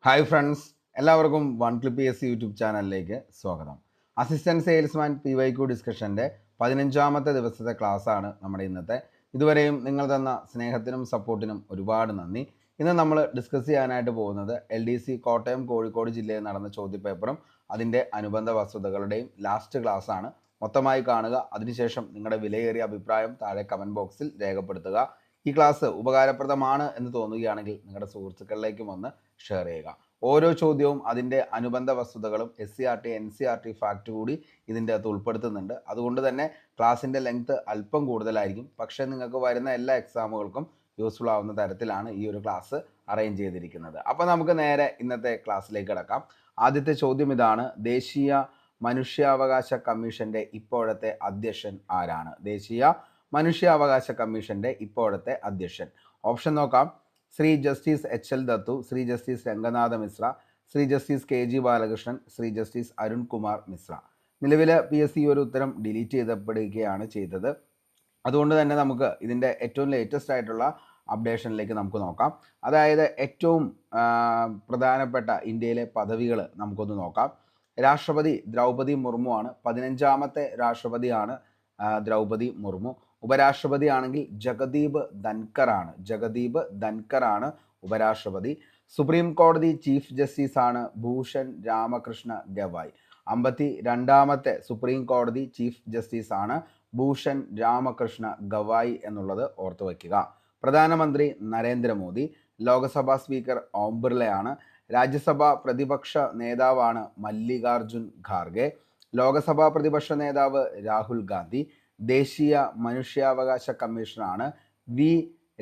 Hi friends, എല്ലാവർക്കും one clip S YouTube ചാനലിലേക്ക് സ്വാഗതം. അസിസ്റ്റൻറ്റ് സെയിൽസ്മാൻ PYQ ഡിസ്കഷൻ്റെ 15ാമത്തെ ദിവസത്തെ ക്ലാസ്സാണ് നമ്മുടെ ഇന്നത്തെ. ഇതുവരെയും നിങ്ങൾ തന്ന സ്നേഹത്തിനും സപ്പോർട്ടിനും ഒരുപാട് നന്ദി. ഇന്ന് നമ്മൾ ഡിസ്കസ് ചെയ്യാനായിട്ട് പോകുന്നത് LDC കോട്ടയം കോഴിക്കോട് ജില്ലയിൽ നടന്ന ചോദ്യപേപ്പറും അതിൻ്റെ അനുബന്ധ വസ്തുതകളുടെയും ലാസ്റ്റ് ക്ലാസ്സാണ്. മൊത്തമായി കാണുക, അതിനുശേഷം നിങ്ങളുടെ വിലയേറിയ അഭിപ്രായം താഴെ കമൻറ്റ് ബോക്സിൽ രേഖപ്പെടുത്തുക. ഈ ക്ലാസ് ഉപകാരപ്രദമാണ് എന്ന് തോന്നുകയാണെങ്കിൽ നിങ്ങളുടെ സുഹൃത്തുക്കളിലേക്കും ഒന്ന് ഷെയർ ചെയ്യുക. ഓരോ ചോദ്യവും അതിൻ്റെ അനുബന്ധ വസ്തുതകളും SCRT NCRT ഫാക്റ്റ് കൂടി ഇതിൻ്റെ അകത്ത് ഉൾപ്പെടുത്തുന്നുണ്ട്. അതുകൊണ്ട് തന്നെ ക്ലാസ്സിൻ്റെ ലെങ്ത് അല്പം കൂടുതലായിരിക്കും. പക്ഷേ നിങ്ങൾക്ക് വരുന്ന എല്ലാ എക്സാമുകൾക്കും യൂസ്ഫുൾ ആവുന്ന തരത്തിലാണ് ഈ ഒരു ക്ലാസ് അറേഞ്ച് ചെയ്തിരിക്കുന്നത്. അപ്പോൾ നമുക്ക് നേരെ ഇന്നത്തെ ക്ലാസ്സിലേക്ക് കിടക്കാം. ആദ്യത്തെ ചോദ്യം ഇതാണ്: ദേശീയ മനുഷ്യാവകാശ കമ്മീഷൻ്റെ ഇപ്പോഴത്തെ അധ്യക്ഷൻ ആരാണ്? ദേശീയ മനുഷ്യാവകാശ കമ്മീഷൻ്റെ ഇപ്പോഴത്തെ അധ്യക്ഷൻ. ഓപ്ഷൻ നോക്കാം: Shri justice HL Dattu, Shri justice Ranganath Mishra, Shri justice KG Balakrishnan, Shri justice Arun Kumar Mishra. നിലവിൽ PSC ഒരു ഉത്തരം ഡിലീറ്റ് ചെയ്യപ്പെടുകയാണ് ചെയ്തത്. അതുകൊണ്ട് തന്നെ നമുക്ക് ഇതിൻ്റെ ഏറ്റവും ലേറ്റസ്റ്റ് ആയിട്ടുള്ള അപ്ഡേഷനിലേക്ക് നമുക്ക് നോക്കാം. അതായത് ഏറ്റവും പ്രധാനപ്പെട്ട ഇന്ത്യയിലെ പദവികൾ നമുക്കൊന്ന് നോക്കാം. രാഷ്ട്രപതി ദ്രൗപദി മുർമു ആണ്. 15ാമത്തെ രാഷ്ട്രപതിയാണ് ദ്രൗപദി മുർമു. ഉപരാഷ്ട്രപതി ആണെങ്കിൽ ജഗദീപ് ധൻകർ ആണ് ഉപരാഷ്ട്രപതി. സുപ്രീം കോടതി ചീഫ് ജസ്റ്റിസ് ആണ് ഭൂഷൺ രാമകൃഷ്ണ ഗവായ്. 52ാമത്തെ സുപ്രീം കോടതി ചീഫ് ജസ്റ്റിസ് ആണ് ഭൂഷൺ രാമകൃഷ്ണ ഗവായ് എന്നുള്ളത് ഓർത്തു വയ്ക്കുക. പ്രധാനമന്ത്രി നരേന്ദ്രമോദി. ലോക്സഭാ സ്പീക്കർ ഓം ബിർളയാണ്. രാജ്യസഭാ പ്രതിപക്ഷ നേതാവാണ് മല്ലികാർജുൻ ഖാർഗെ. ലോക്സഭാ പ്രതിപക്ഷ നേതാവ് രാഹുൽ ഗാന്ധി. ദേശീയ മനുഷ്യാവകാശ കമ്മീഷനാണ് V.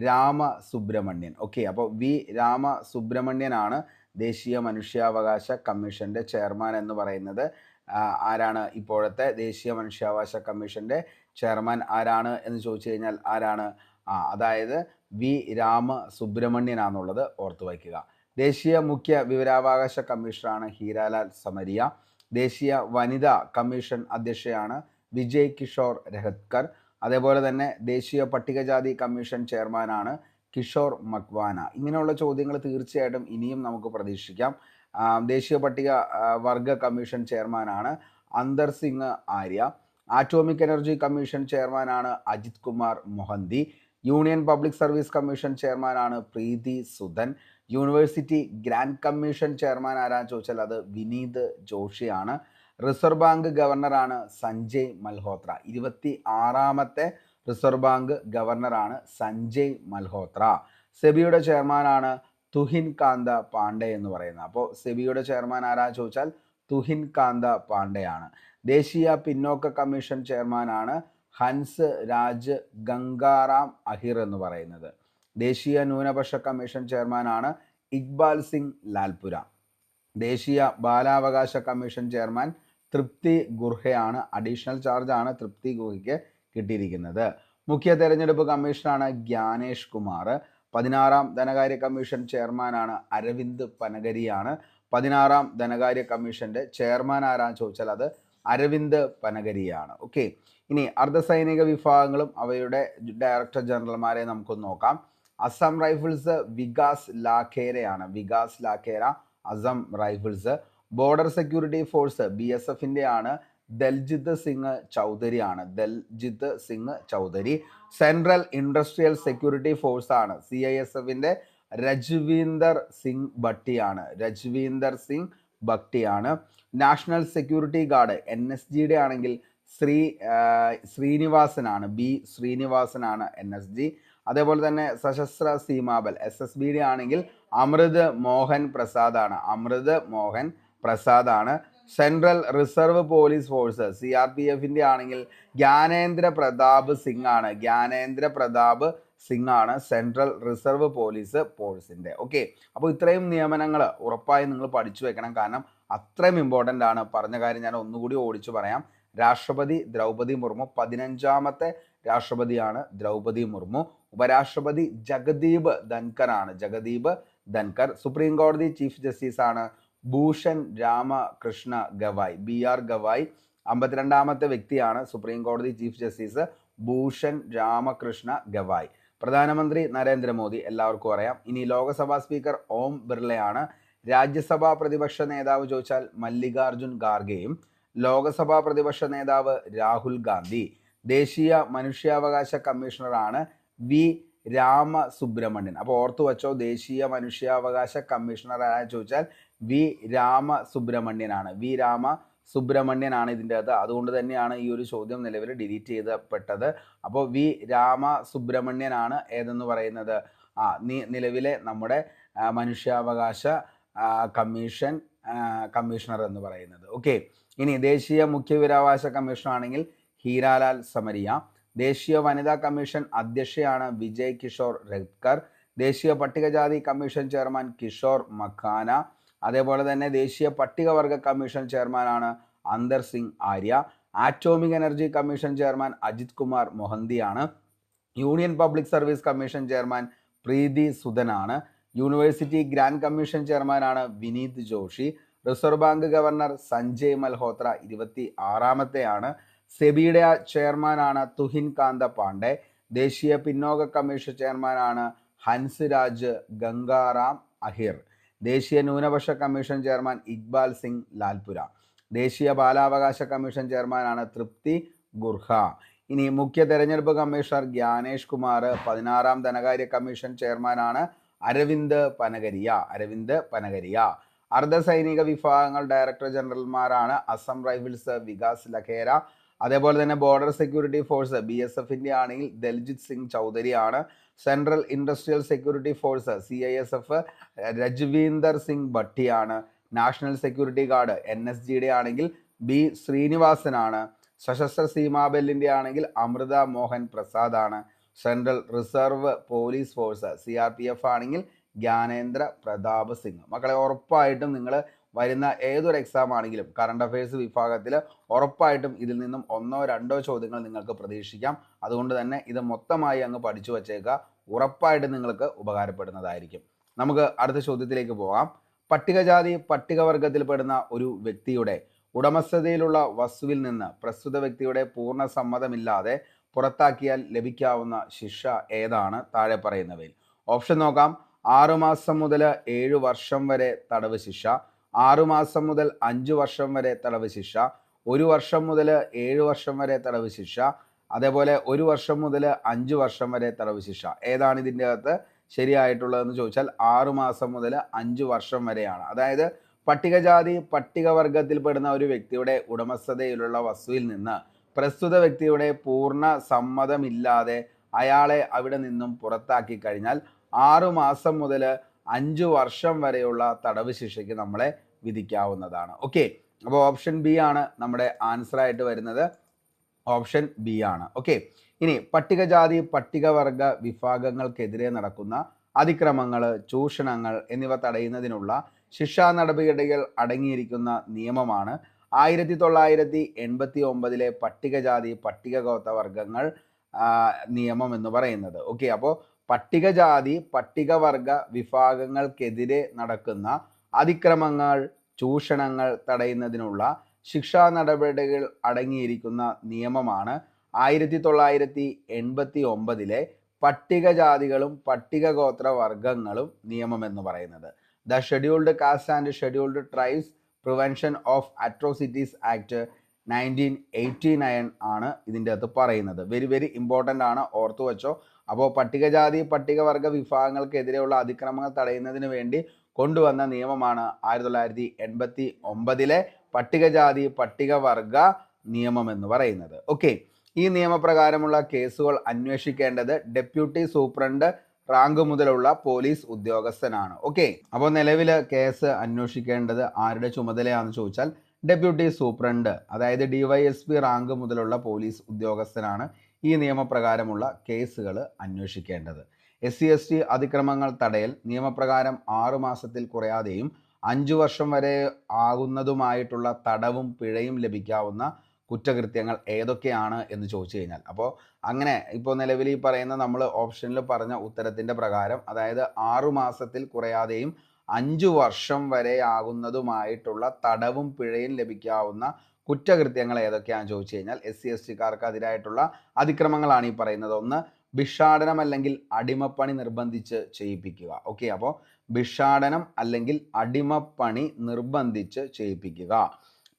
രാമസുബ്രഹ്മണ്യൻ. ഓക്കെ, അപ്പോൾ V. രാമസുബ്രഹ്മണ്യനാണ് ദേശീയ മനുഷ്യാവകാശ കമ്മീഷൻ്റെ ചെയർമാൻ എന്ന് പറയുന്നത്. ആരാണ് ഇപ്പോഴത്തെ ദേശീയ മനുഷ്യാവകാശ കമ്മീഷൻ്റെ ചെയർമാൻ ആരാണ് എന്ന് ചോദിച്ചു കഴിഞ്ഞാൽ ആരാണ്? അതായത് V. രാമസുബ്രഹ്മണ്യനാണെന്നുള്ളത് ഓർത്തു വയ്ക്കുക. ദേശീയ മുഖ്യ വിവരാവകാശ കമ്മീഷണറാണ് ഹീരാലാൽ സമരിയ. ദേശീയ വനിതാ കമ്മീഷൻ അധ്യക്ഷയാണ് വിജയ് കിഷോർ രഹത്കർ. അതേപോലെ തന്നെ ദേശീയ പട്ടികജാതി കമ്മീഷൻ ചെയർമാനാണ് കിഷോർ മക്വാന. ഇങ്ങനെയുള്ള ചോദ്യങ്ങൾ തീർച്ചയായിട്ടും ഇനിയും നമുക്ക് പ്രതീക്ഷിക്കാം. ദേശീയ പട്ടിക വർഗ കമ്മീഷൻ ചെയർമാനാണ് Antar Singh Arya. Atomic energy commission ചെയർമാനാണ് Ajit Kumar Mohanty. Union public service commission ചെയർമാനാണ് Preethi Sudhan. University grant commission chairman ആരാന്ന് ചോദിച്ചാൽ അത് വിനീത് ജോഷിയാണ്. റിസർവ് ബാങ്ക് ഗവർണറാണ് സഞ്ജയ് മൽഹോത്ര. 26ാമത്തെ റിസർവ് ബാങ്ക് ഗവർണറാണ് സഞ്ജയ് മൽഹോത്ര. സെബിയുടെ ചെയർമാനാണ് തുഹിൻ കാന്ത പാണ്ഡെ എന്ന് പറയുന്നത്. അപ്പോൾ സെബിയുടെ ചെയർമാൻ ആരാന്ന് ചോദിച്ചാൽ തുഹിൻ കാന്ത പാണ്ഡെയാണ്. ദേശീയ പിന്നോക്ക കമ്മീഷൻ ചെയർമാനാണ് ഹൻസ് രാജ് ഗംഗാറാം അഹിർ എന്ന് പറയുന്നത്. ദേശീയ ന്യൂനപക്ഷ കമ്മീഷൻ ചെയർമാനാണ് ഇക്ബാൽ സിംഗ് ലാൽപുര. ദേശീയ ബാലാവകാശ കമ്മീഷൻ ചെയർമാൻ തൃപ്തി ഗുർഹയാണ്. അഡീഷണൽ ചാർജാണ് തൃപ്തി ഗുർഹയ്ക്ക് കിട്ടിയിരിക്കുന്നത്. മുഖ്യ തെരഞ്ഞെടുപ്പ് കമ്മീഷനാണ് ജ്ഞാനേഷ് കുമാർ. 16ാം ധനകാര്യ കമ്മീഷൻ ചെയർമാനാണ് അരവിന്ദ് പനഗരിയാണ്. 16ാം ധനകാര്യ കമ്മീഷൻ്റെ ചെയർമാൻ ആരാന്ന് ചോദിച്ചാൽ അത് അരവിന്ദ് പനഗരിയാണ്. ഓക്കെ, ഇനി അർദ്ധസൈനിക വിഭാഗങ്ങളും അവയുടെ ഡയറക്ടർ ജനറൽമാരെ നമുക്കൊന്ന് നോക്കാം. അസം റൈഫിൾസ് വികാസ് ലാഖേരയാണ്. Vikas Lakhera Assam rifles. Border security force BSFൻ്റെ ആണ് Daljit Singh Chaudhary. Central industrial security force ആണ് CISFൻ്റെ രജ്വീന്ദർ സിംഗ് ഭട്ടിയാണ്. നാഷണൽ സെക്യൂരിറ്റി ഗാർഡ് NSGയുടെ ആണെങ്കിൽ ശ്രീനിവാസനാണ്. ശ്രീനിവാസനാണ് NSG. അതേപോലെ തന്നെ സശസ്ത്ര സീമാബൽ SSBയുടെ ആണെങ്കിൽ അമൃത് മോഹൻ പ്രസാദാണ്. സെൻട്രൽ റിസർവ് പോലീസ് ഫോഴ്സ് CRPFൻ്റെ ആണെങ്കിൽ ജ്ഞാനേന്ദ്ര പ്രതാപ് സിംഗ് ആണ് സെൻട്രൽ റിസർവ് പോലീസ് ഫോഴ്സിൻ്റെ. ഓക്കെ, അപ്പോൾ ഇത്രയും നിയമനങ്ങൾ ഉറപ്പായും നിങ്ങൾ പഠിച്ചു വെക്കണം. കാരണം അത്രയും ഇമ്പോർട്ടൻ്റ് ആണ്. പറഞ്ഞ കാര്യം ഞാൻ ഒന്നുകൂടി ഓടിച്ചു പറയാം. രാഷ്ട്രപതി ദ്രൗപദി മുർമു. 15ാമത്തെ രാഷ്ട്രപതിയാണ് ദ്രൗപദി മുർമു. ഉപരാഷ്ട്രപതി ജഗദീപ് ധൻകർ. സുപ്രീം കോടതി ചീഫ് ജസ്റ്റിസ് ആണ് ഭൂഷൺ രാമകൃഷ്ണ ഗവായ്, BR ഗവായ്. 52ാമത്തെ വ്യക്തിയാണ് സുപ്രീം കോടതി ചീഫ് ജസ്റ്റിസ് ഭൂഷൺ രാമകൃഷ്ണ ഗവായ്. പ്രധാനമന്ത്രി നരേന്ദ്രമോദി എല്ലാവർക്കും അറിയാം. ഇനി ലോക്സഭാ സ്പീക്കർ ഓം ബിർളയാണ്. രാജ്യസഭാ പ്രതിപക്ഷ നേതാവ് ചോദിച്ചാൽ മല്ലികാർജുൻ ഖാർഗെയും ലോകസഭാ പ്രതിപക്ഷ നേതാവ് രാഹുൽ ഗാന്ധി. ദേശീയ മനുഷ്യാവകാശ കമ്മീഷണറാണ് വി രാമസുബ്രഹ്മണ്യൻ. അപ്പോൾ ഓർത്തു വച്ചോ, ദേശീയ മനുഷ്യാവകാശ കമ്മീഷണർ ആരാ ചോദിച്ചാൽ വി രാമസുബ്രഹ്മണ്യനാണ്. വി രാമസുബ്രഹ്മണ്യനാണ് ഇതിൻ്റെ അകത്ത്. അതുകൊണ്ട് തന്നെയാണ് ഈ ഒരു ചോദ്യം നിലവിൽ ഡിലീറ്റ് ചെയ്യപ്പെട്ടത്. അപ്പോൾ വി രാമസുബ്രഹ്മണ്യനാണ് ഏതെന്ന് പറയുന്നത് നിലവിലെ നമ്മുടെ മനുഷ്യാവകാശ കമ്മീഷണർ എന്ന് പറയുന്നത്. ഓക്കെ, ഇനി ദേശീയ മുഖ്യവിവരാവകാശ കമ്മീഷണർ ആണെങ്കിൽ ഹീരാലാൽ സമരിയ. ദേശീയ വനിതാ കമ്മീഷൻ അധ്യക്ഷയാണ് വിജയ് കിഷോർ രത്കർ. ദേശീയ പട്ടികജാതി കമ്മീഷൻ ചെയർമാൻ കിഷോർ മഖാന. അതേപോലെ തന്നെ ദേശീയ പട്ടികവർഗ കമ്മീഷൻ ചെയർമാനാണ് Antar Singh Arya. Atomic energy commission chairman Ajit Kumar മൊഹന്തിയാണ്. Union public service commission chairman Preethi സുധനാണ്. യൂണിവേഴ്സിറ്റി ഗ്രാൻഡ് കമ്മീഷൻ ചെയർമാനാണ് Vineet Joshi. Reserve bank governor Sanjay Malhotra 26ാമത്തെയാണ്. സെബിയുടെ ചെയർമാനാണ് തുഹിൻ കാന്ത പാണ്ഡെ. ദേശീയ പിന്നോക്ക കമ്മീഷൻ ചെയർമാനാണ് ഹൻസ് രാജ് ഗംഗാറാം അഹിർ. ദേശീയ ന്യൂനപക്ഷ കമ്മീഷൻ ചെയർമാൻ ഇക്ബാൽ സിംഗ് ലാൽപുര. ദേശീയ ബാലാവകാശ കമ്മീഷൻ ചെയർമാനാണ് തൃപ്തി ഗുർഹ. ഇനി മുഖ്യ തെരഞ്ഞെടുപ്പ് കമ്മീഷണർ ജ്ഞാനേഷ് കുമാർ. 16ാം ധനകാര്യ കമ്മീഷൻ ചെയർമാനാണ് അരവിന്ദ് പനഗരിയ. അർദ്ധസൈനിക വിഭാഗങ്ങൾ ഡയറക്ടർ ജനറൽമാരാണ് അസം റൈഫിൾസ് വികാസ് ലഖേര. അതേപോലെ തന്നെ ബോർഡർ സെക്യൂരിറ്റി ഫോഴ്സ് BSFന്റെ ആണെങ്കിൽ ദൽജിത് സിംഗ് ചൗധരിയാണ്. Central industrial security force CISF Rajwinder Singh ഭട്ടിയാണ്. നാഷണൽ സെക്യൂരിറ്റി ഗാർഡ് NSGയുടെ ആണെങ്കിൽ B ശ്രീനിവാസനാണ്. സശസ്ത്ര സീമാബെല്ലിന്റെ ആണെങ്കിൽ അമൃത മോഹൻ പ്രസാദ് ആണ്. Central reserve police force CRPF ആണെങ്കിൽ ജ്ഞാനേന്ദ്ര പ്രതാപ് സിംഗ്. മക്കളെ, ഉറപ്പായിട്ടും നിങ്ങൾ വരുന്ന ഏതൊരു എക്സാം ആണെങ്കിലും കറണ്ട് അഫയേഴ്സ് വിഭാഗത്തിൽ ഉറപ്പായിട്ടും ഇതിൽ നിന്നും 1-2 ചോദ്യങ്ങൾ നിങ്ങൾക്ക് പ്രതീക്ഷിക്കാം. അതുകൊണ്ട് തന്നെ ഇത് മൊത്തമായി അങ്ങ് പഠിച്ചു വച്ചേക്കുക. ഉറപ്പായിട്ടും നിങ്ങൾക്ക് ഉപകാരപ്പെടുന്നതായിരിക്കും. നമുക്ക് അടുത്ത ചോദ്യത്തിലേക്ക് പോകാം. പട്ടികജാതി പട്ടികവർഗത്തിൽപ്പെടുന്ന ഒരു വ്യക്തിയുടെ ഉടമസ്ഥതയിലുള്ള വസ്തുവിൽ നിന്ന് പ്രസ്തുത വ്യക്തിയുടെ പൂർണ്ണ സമ്മതമില്ലാതെ പുറത്താക്കിയാൽ ലഭിക്കാവുന്ന ശിക്ഷ ഏതാണ് താഴെ പറയുന്നവയിൽ? ഓപ്ഷൻ നോക്കാം. 6 മാസം മുതൽ 7 വർഷം വരെ തടവ് ശിക്ഷ, 6 മാസം മുതൽ 5 വർഷം വരെ തടവ് ശിക്ഷ, 1 വർഷം മുതൽ 7 വർഷം വരെ തടവ് ശിക്ഷ, അതേപോലെ 1 വർഷം മുതൽ 5 വർഷം വരെ തടവ് ശിക്ഷ. ഏതാണ് ഇതിൻ്റെ അകത്ത് ശരിയായിട്ടുള്ളതെന്ന് ചോദിച്ചാൽ 6 മാസം മുതൽ 5 വർഷം വരെയാണ്. അതായത് പട്ടികജാതി പട്ടികവർഗത്തിൽപ്പെടുന്ന ഒരു വ്യക്തിയുടെ ഉടമസ്ഥതയിലുള്ള വസ്തുവിൽ നിന്ന് പ്രസ്തുത വ്യക്തിയുടെ പൂർണ്ണ സമ്മതമില്ലാതെ അയാളെ അവിടെ നിന്നും പുറത്താക്കി കഴിഞ്ഞാൽ 6 മാസം മുതൽ 5 വർഷം വരെയുള്ള തടവ് ശിക്ഷയ്ക്ക് നമ്മളെ വിധിക്കാവുന്നതാണ്. ഓക്കെ, അപ്പോൾ ഓപ്ഷൻ ബി ആണ് നമ്മുടെ ആൻസർ ആയിട്ട് വരുന്നത്. ഓപ്ഷൻ ബി ആണ്. ഓക്കെ, ഇനി പട്ടികജാതി പട്ടികവർഗ വിഭാഗങ്ങൾക്കെതിരെ നടക്കുന്ന അതിക്രമങ്ങൾ, ചൂഷണങ്ങൾ എന്നിവ തടയുന്നതിനുള്ള ശിക്ഷാ നടപടികൾ അടങ്ങിയിരിക്കുന്ന നിയമമാണ് 1989 പട്ടികജാതി പട്ടികഗോത്ര വർഗങ്ങൾ നിയമം എന്ന് പറയുന്നത്. ഓക്കെ, അപ്പോൾ പട്ടികജാതി പട്ടികവർഗ വിഭാഗങ്ങൾക്കെതിരെ നടക്കുന്ന അതിക്രമങ്ങൾ, ചൂഷണങ്ങൾ തടയുന്നതിനുള്ള ശിക്ഷാ നടപടികൾ അടങ്ങിയിരിക്കുന്ന നിയമമാണ് 1989 പട്ടികജാതികളും പട്ടികഗോത്ര വർഗങ്ങളും നിയമം എന്ന് പറയുന്നത്. The scheduled caste and scheduled tribes prevention of atrocities act 1989 ആണ് ഇതിൻ്റെ അകത്ത് പറയുന്നത്. വെരി ഇമ്പോർട്ടൻ്റ് ആണ്, ഓർത്തു വെച്ചോ. അപ്പോൾ പട്ടികജാതി പട്ടികവർഗ വിഭാഗങ്ങൾക്കെതിരെയുള്ള അതിക്രമങ്ങൾ തടയുന്നതിന് വേണ്ടി കൊണ്ടുവന്ന നിയമമാണ് 1989 പട്ടികജാതി പട്ടികവർഗ നിയമം എന്ന് പറയുന്നത്. ഓക്കെ, ഈ നിയമപ്രകാരമുള്ള കേസുകൾ അന്വേഷിക്കേണ്ടത് ഡെപ്യൂട്ടി സൂപ്രണ്ട് റാങ്ക് മുതലുള്ള പോലീസ് ഉദ്യോഗസ്ഥനാണ്. ഓക്കെ, അപ്പോൾ നിലവിൽ കേസ് അന്വേഷിക്കേണ്ടത് ആരുടെ ചുമതലയാണെന്ന് ചോദിച്ചാൽ ഡെപ്യൂട്ടി സൂപ്രണ്ട്, അതായത് DYSP റാങ്ക് മുതലുള്ള പോലീസ് ഉദ്യോഗസ്ഥനാണ് ഈ നിയമപ്രകാരമുള്ള കേസുകൾ അന്വേഷിക്കേണ്ടത്. SC/ST അതിക്രമങ്ങൾ തടയൽ നിയമപ്രകാരം 6 മാസത്തിൽ കുറയാതെയും 5 വർഷം വരെ ആകുന്നതുമായിട്ടുള്ള തടവും പിഴയും ലഭിക്കാവുന്ന കുറ്റകൃത്യങ്ങൾ ഏതൊക്കെയാണ് എന്ന് ചോദിച്ചു കഴിഞ്ഞാൽ, അപ്പോൾ അങ്ങനെ ഇപ്പോൾ നിലവിൽ ഈ പറയുന്ന നമ്മൾ ഓപ്ഷനിൽ പറഞ്ഞ ഉത്തരത്തിൻ്റെ പ്രകാരം, അതായത് 6 മാസത്തിൽ കുറയാതെയും 5 വർഷം വരെ ആകുന്നതുമായിട്ടുള്ള തടവും പിഴയും ലഭിക്കാവുന്ന കുറ്റകൃത്യങ്ങൾ ഏതൊക്കെയാണെന്ന് ചോദിച്ചു കഴിഞ്ഞാൽ SC/STക്കാർക്ക് അതിരായിട്ടുള്ള അതിക്രമങ്ങളാണ് ഈ പറയുന്നത്. ഒന്ന്, ഭിക്ഷാടനം അല്ലെങ്കിൽ അടിമപ്പണി നിർബന്ധിച്ച് ചെയ്യിപ്പിക്കുക. ഓക്കെ, അപ്പോൾ ഭിക്ഷാടനം അല്ലെങ്കിൽ അടിമപ്പണി നിർബന്ധിച്ച് ചെയ്യിപ്പിക്കുക.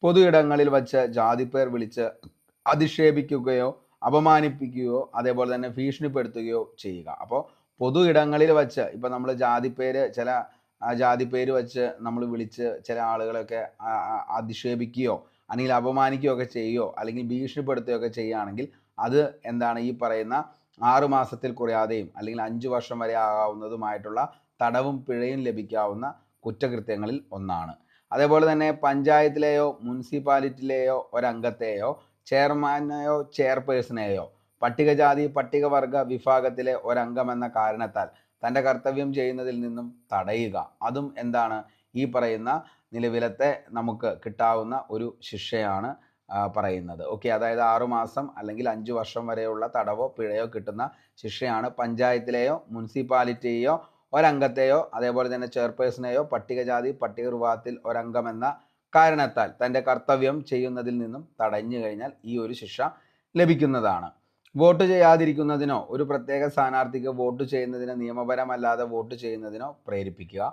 പൊതു ഇടങ്ങളിൽ വച്ച് ജാതിപ്പേർ വിളിച്ച് അധിക്ഷേപിക്കുകയോ അപമാനിപ്പിക്കുകയോ അതേപോലെ തന്നെ ഭീഷണിപ്പെടുത്തുകയോ ചെയ്യുക. അപ്പോൾ പൊതു ഇടങ്ങളിൽ വച്ച് ഇപ്പം നമ്മൾ ജാതിപ്പേര് ചില ജാതിപ്പേര് വച്ച് നമ്മൾ വിളിച്ച് ചില ആളുകളൊക്കെ അധിക്ഷേപിക്കുകയോ അല്ലെങ്കിൽ അപമാനിക്കുകയോ ഒക്കെ ചെയ്യുകയോ അല്ലെങ്കിൽ ഭീഷണിപ്പെടുത്തുകയോ ഒക്കെ ചെയ്യുകയാണെങ്കിൽ അത് എന്താണ് ഈ പറയുന്ന 6 മാസത്തിൽ കുറയാതെയും അല്ലെങ്കിൽ 5 വർഷം വരെ ആകാവുന്നതുമായിട്ടുള്ള തടവും പിഴയും ലഭിക്കാവുന്ന കുറ്റകൃത്യങ്ങളിൽ ഒന്നാണ്. അതേപോലെ തന്നെ പഞ്ചായത്തിലെയോ മുനിസിപ്പാലിറ്റിയിലെയോ ഒരംഗത്തെയോ ചെയർമാനെയോ ചെയർപേഴ്സണെയോ പട്ടികജാതി പട്ടികവർഗ വിഭാഗത്തിലെ ഒരംഗമെന്ന കാരണത്താൽ തൻ്റെ കർത്തവ്യം ചെയ്യുന്നതിൽ നിന്നും തടയുക. അതും എന്താണ് ഈ പറയുന്ന നിലവിലത്തെ നമുക്ക് കിട്ടാവുന്ന ഒരു ശിക്ഷയാണ് പറയുന്നത്. ഓക്കെ, അതായത് 6 മാസം അല്ലെങ്കിൽ 5 വർഷം വരെയുള്ള തടവോ പിഴയോ കിട്ടുന്ന ശിക്ഷയാണ് പഞ്ചായത്തിലെയോ മുനിസിപ്പാലിറ്റിയെയോ ഒരംഗത്തെയോ അതേപോലെ തന്നെ ചെയർപേഴ്സണെയോ പട്ടികജാതി പട്ടിക വിഭാഗത്തിൽ ഒരംഗമെന്ന കാരണത്താൽ തൻ്റെ കർത്തവ്യം ചെയ്യുന്നതിൽ നിന്നും തടഞ്ഞു കഴിഞ്ഞാൽ ഈ ഒരു ശിക്ഷ ലഭിക്കുന്നതാണ്. വോട്ട് ചെയ്യാതിരിക്കുന്നതിനോ ഒരു പ്രത്യേക സ്ഥാനാർത്ഥിക്ക് വോട്ട് ചെയ്യുന്നതിന് നിയമപരമല്ലാതെ വോട്ട് ചെയ്യുന്നതിനോ പ്രേരിപ്പിക്കുക.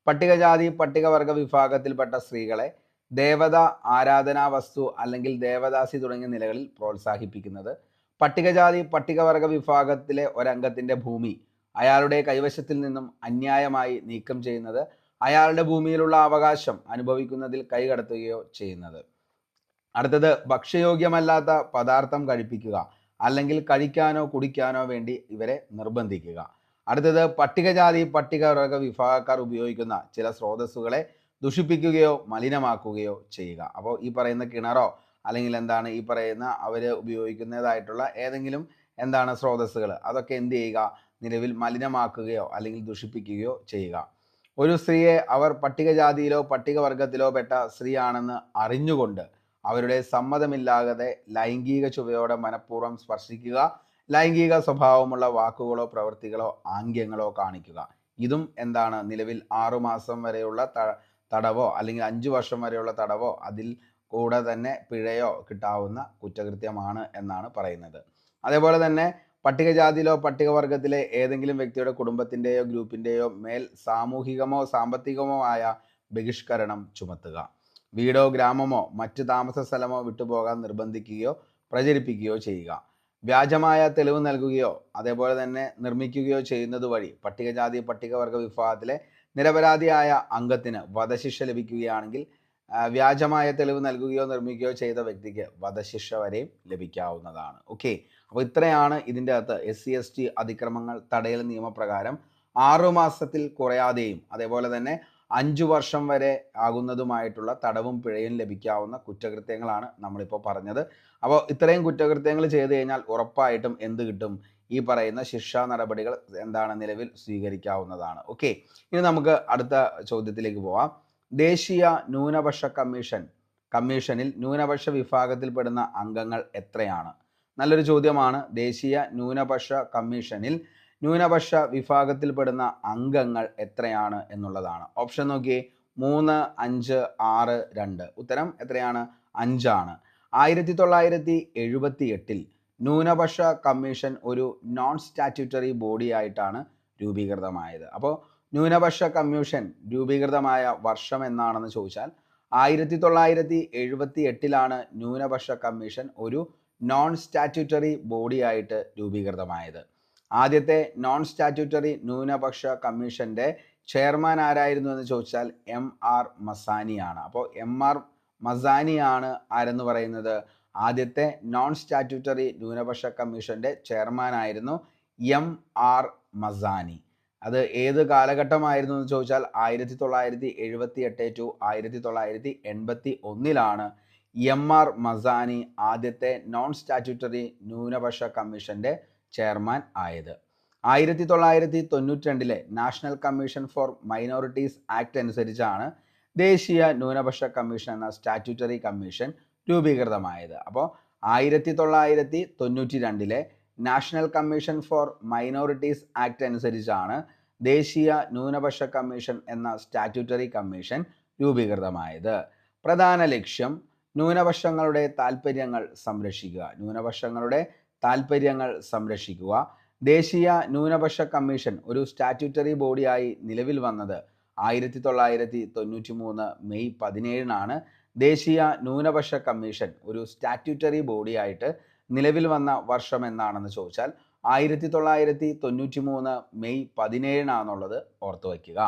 പട്ടികജാതി പട്ടികവർഗ വിഭാഗത്തിൽപ്പെട്ട സ്ത്രീകളെ ദേവത ആരാധനാ വസ്തു അല്ലെങ്കിൽ ദേവദാസി തുടങ്ങിയ നിലകളിൽ പ്രോത്സാഹിപ്പിക്കുന്നത്. പട്ടികജാതി പട്ടികവർഗ വിഭാഗത്തിലെ ഒരംഗത്തിൻ്റെ ഭൂമി അയാളുടെ കൈവശത്തിൽ നിന്നും അന്യായമായി നീക്കം ചെയ്യുന്നത്. അയാളുടെ ഭൂമിയിലുള്ള അവകാശം അനുഭവിക്കുന്നതിൽ കൈകടത്തുകയോ ചെയ്യുന്നത്. അടുത്തത് ഭക്ഷ്യയോഗ്യമല്ലാത്ത പദാർത്ഥം കഴിപ്പിക്കുക അല്ലെങ്കിൽ കഴിക്കാനോ കുടിക്കാനോ വേണ്ടി ഇവരെ നിർബന്ധിക്കുക. അടുത്തത് പട്ടികജാതി പട്ടികവർഗ വിഭാഗക്കാർ ഉപയോഗിക്കുന്ന ചില സ്രോതസ്സുകളെ ദുഷിപ്പിക്കുകയോ മലിനമാക്കുകയോ ചെയ്യുക. അപ്പോൾ ഈ പറയുന്ന കിണറോ അല്ലെങ്കിൽ എന്താണ് ഈ പറയുന്ന അവർ ഉപയോഗിക്കുന്നതായിട്ടുള്ള ഏതെങ്കിലും എന്താണ് സ്രോതസ്സുകൾ അതൊക്കെ എന്ത് ചെയ്യുക, നിലവിൽ മലിനമാക്കുകയോ അല്ലെങ്കിൽ ദുഷിപ്പിക്കുകയോ ചെയ്യുക. ഒരു സ്ത്രീയെ അവർ പട്ടികജാതിയിലോ പട്ടികവർഗത്തിലോ പെട്ട സ്ത്രീയാണെന്ന് അറിഞ്ഞുകൊണ്ട് അവരുടെ സമ്മതമില്ലാതെ ലൈംഗിക ചുവയോടെ മനഃപൂർവ്വം സ്പർശിക്കുക, ലൈംഗിക സ്വഭാവമുള്ള വാക്കുകളോ പ്രവൃത്തികളോ ആംഗ്യങ്ങളോ കാണിക്കുക. ഇതും എന്താണ് നിലവിൽ 6 മാസം വരെയുള്ള തടവോ അല്ലെങ്കിൽ 5 വർഷം വരെയുള്ള തടവോ അതിൽ കൂടെ തന്നെ പിഴയോ കിട്ടാവുന്ന കുറ്റകൃത്യമാണ് എന്നാണ് പറയുന്നത്. അതേപോലെ തന്നെ പട്ടികജാതിയിലോ പട്ടികവർഗത്തിലെ ഏതെങ്കിലും വ്യക്തിയുടെ കുടുംബത്തിൻ്റെയോ ഗ്രൂപ്പിൻ്റെയോ മേൽ സാമൂഹികമോ സാമ്പത്തികമോ ആയ ബഹിഷ്കരണം ചുമത്തുക. വീടോ ഗ്രാമമോ മറ്റ് താമസ സ്ഥലമോ വിട്ടുപോകാൻ നിർബന്ധിക്കുകയോ പ്രചരിപ്പിക്കുകയോ ചെയ്യുക. വ്യാജമായ തെളിവ് നൽകുകയോ അതേപോലെ തന്നെ നിർമ്മിക്കുകയോ ചെയ്യുന്നത് വഴി പട്ടികജാതി പട്ടികവർഗ വിഭാഗത്തിലെ നിരപരാധിയായ അംഗത്തിന് വധശിക്ഷ ലഭിക്കുകയാണെങ്കിൽ വ്യാജമായ തെളിവ് നൽകുകയോ നിർമ്മിക്കുകയോ ചെയ്ത വ്യക്തിക്ക് വധശിക്ഷ വരെയും ലഭിക്കാവുന്നതാണ്. ഓക്കെ, അപ്പോൾ ഇത്രയാണ് ഇതിൻ്റെ അകത്ത് SC/ST അതിക്രമങ്ങൾ തടയൽ നിയമപ്രകാരം 6 മാസത്തിൽ കുറയാതെയും അതേപോലെ തന്നെ 5 വർഷം വരെ ആകുന്നതുമായിട്ടുള്ള തടവും പിഴയും ലഭിക്കാവുന്ന കുറ്റകൃത്യങ്ങളാണ് നമ്മളിപ്പോൾ പറഞ്ഞത്. അപ്പോൾ ഇത്രയും കുറ്റകൃത്യങ്ങൾ ചെയ്തു കഴിഞ്ഞാൽ ഉറപ്പായിട്ടും എന്ത് കിട്ടും, ഈ പറയുന്ന ശിക്ഷാ നടപടികൾ എന്താണ് നിലവിൽ സ്വീകരിക്കാവുന്നതാണ്. ഓക്കെ, ഇനി നമുക്ക് അടുത്ത ചോദ്യത്തിലേക്ക് പോവാം. ദേശീയ ന്യൂനപക്ഷ കമ്മീഷനിൽ ന്യൂനപക്ഷ വിഭാഗത്തിൽപ്പെടുന്ന അംഗങ്ങൾ എത്രയാണ്? നല്ലൊരു ചോദ്യമാണ്. ദേശീയ ന്യൂനപക്ഷ കമ്മീഷനിൽ ന്യൂനപക്ഷ വിഭാഗത്തിൽപ്പെടുന്ന അംഗങ്ങൾ എത്രയാണ് എന്നുള്ളതാണ്. ഓപ്ഷൻ നോക്കിയേ, 3, 5, 6, 2. ഉത്തരം എത്രയാണ്? 5 ആണ്. 1978 ന്യൂനപക്ഷ കമ്മീഷൻ ഒരു നോൺ സ്റ്റാറ്റ്യൂട്ടറി ബോഡി ആയിട്ടാണ് രൂപീകൃതമായത്. അപ്പോൾ ന്യൂനപക്ഷ കമ്മീഷൻ രൂപീകൃതമായ വർഷം എന്നാണെന്ന് ചോദിച്ചാൽ 1978 ന്യൂനപക്ഷ കമ്മീഷൻ ഒരു നോൺ സ്റ്റാറ്റ്യൂട്ടറി ബോഡി ആയിട്ട് രൂപീകൃതമായത്. ആദ്യത്തെ നോൺ സ്റ്റാറ്റ്യൂട്ടറി ന്യൂനപക്ഷ കമ്മീഷൻ്റെ ചെയർമാൻ ആരായിരുന്നു എന്ന് ചോദിച്ചാൽ MR മസാനിയാണ്. അപ്പോൾ MR മസാനിയാണ് ആരെന്ന് പറയുന്നത് ആദ്യത്തെ നോൺ സ്റ്റാറ്റ്യൂട്ടറി ന്യൂനപക്ഷ കമ്മീഷൻ്റെ ചെയർമാൻ ആയിരുന്നു MR മസാനി. അത് ഏത് കാലഘട്ടമായിരുന്നു എന്ന് ചോദിച്ചാൽ 1978 to 1981 MR മസാനി ആദ്യത്തെ നോൺ സ്റ്റാറ്റ്യൂട്ടറി ന്യൂനപക്ഷ കമ്മീഷൻ്റെ ചെയർമാൻ ആയത്. 1992 national commission for minorities act അനുസരിച്ചാണ് ദേശീയ ന്യൂനപക്ഷ കമ്മീഷൻ എന്ന സ്റ്റാറ്റ്യൂട്ടറി കമ്മീഷൻ രൂപീകൃതമായത്. അപ്പോൾ 1992 national commission for minorities act അനുസരിച്ചാണ് ദേശീയ ന്യൂനപക്ഷ കമ്മീഷൻ എന്ന സ്റ്റാറ്റ്യൂട്ടറി കമ്മീഷൻ രൂപീകൃതമായത്. പ്രധാന ലക്ഷ്യം ന്യൂനപക്ഷങ്ങളുടെ താൽപ്പര്യങ്ങൾ സംരക്ഷിക്കുക. ദേശീയ ന്യൂനപക്ഷ കമ്മീഷൻ ഒരു സ്റ്റാറ്റ്യൂട്ടറി ബോഡിയായി നിലവിൽ വന്നത് 1993 മെയ് 17-നാണ്. ദേശീയ ന്യൂനപക്ഷ കമ്മീഷൻ ഒരു സ്റ്റാറ്റ്യൂട്ടറി ബോഡിയായിട്ട് നിലവിൽ വന്ന വർഷം എന്നാണെന്ന് ചോദിച്ചാൽ 1993 മെയ് 17-നാണെന്നുള്ളത് ഓർത്തു വയ്ക്കുക.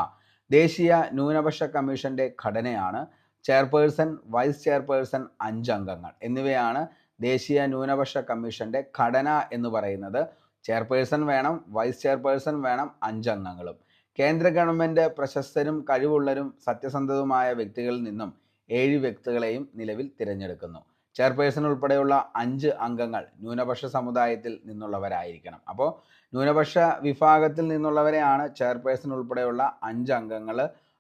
ദേശീയ ന്യൂനപക്ഷ കമ്മീഷന്റെ ഘടനയാണ് ചെയർപേഴ്സൺ, വൈസ് ചെയർപേഴ്സൺ, 5 അംഗങ്ങൾ എന്നിവയാണ് ദേശീയ ന്യൂനപക്ഷ കമ്മീഷന്റെ ഘടന എന്ന് പറയുന്നത്. ചെയർപേഴ്സൺ വേണം, വൈസ് ചെയർപേഴ്സൺ വേണം, 5 അംഗങ്ങളും. കേന്ദ്ര ഗവൺമെന്റ് പ്രശസ്തരും കഴിവുള്ളവരും സത്യസന്ധതുമായ വ്യക്തികളിൽ നിന്നും 7 വ്യക്തികളെയും നിലവിൽ തിരഞ്ഞെടുക്കുന്നു. ചെയർപേഴ്സൺ ഉൾപ്പെടെയുള്ള 5 അംഗങ്ങൾ ന്യൂനപക്ഷ സമുദായത്തിൽ നിന്നുള്ളവരായിരിക്കണം. അപ്പോൾ ന്യൂനപക്ഷ വിഭാഗത്തിൽ നിന്നുള്ളവരെയാണ് ചെയർപേഴ്സൺ ഉൾപ്പെടെയുള്ള 5 അംഗങ്ങൾ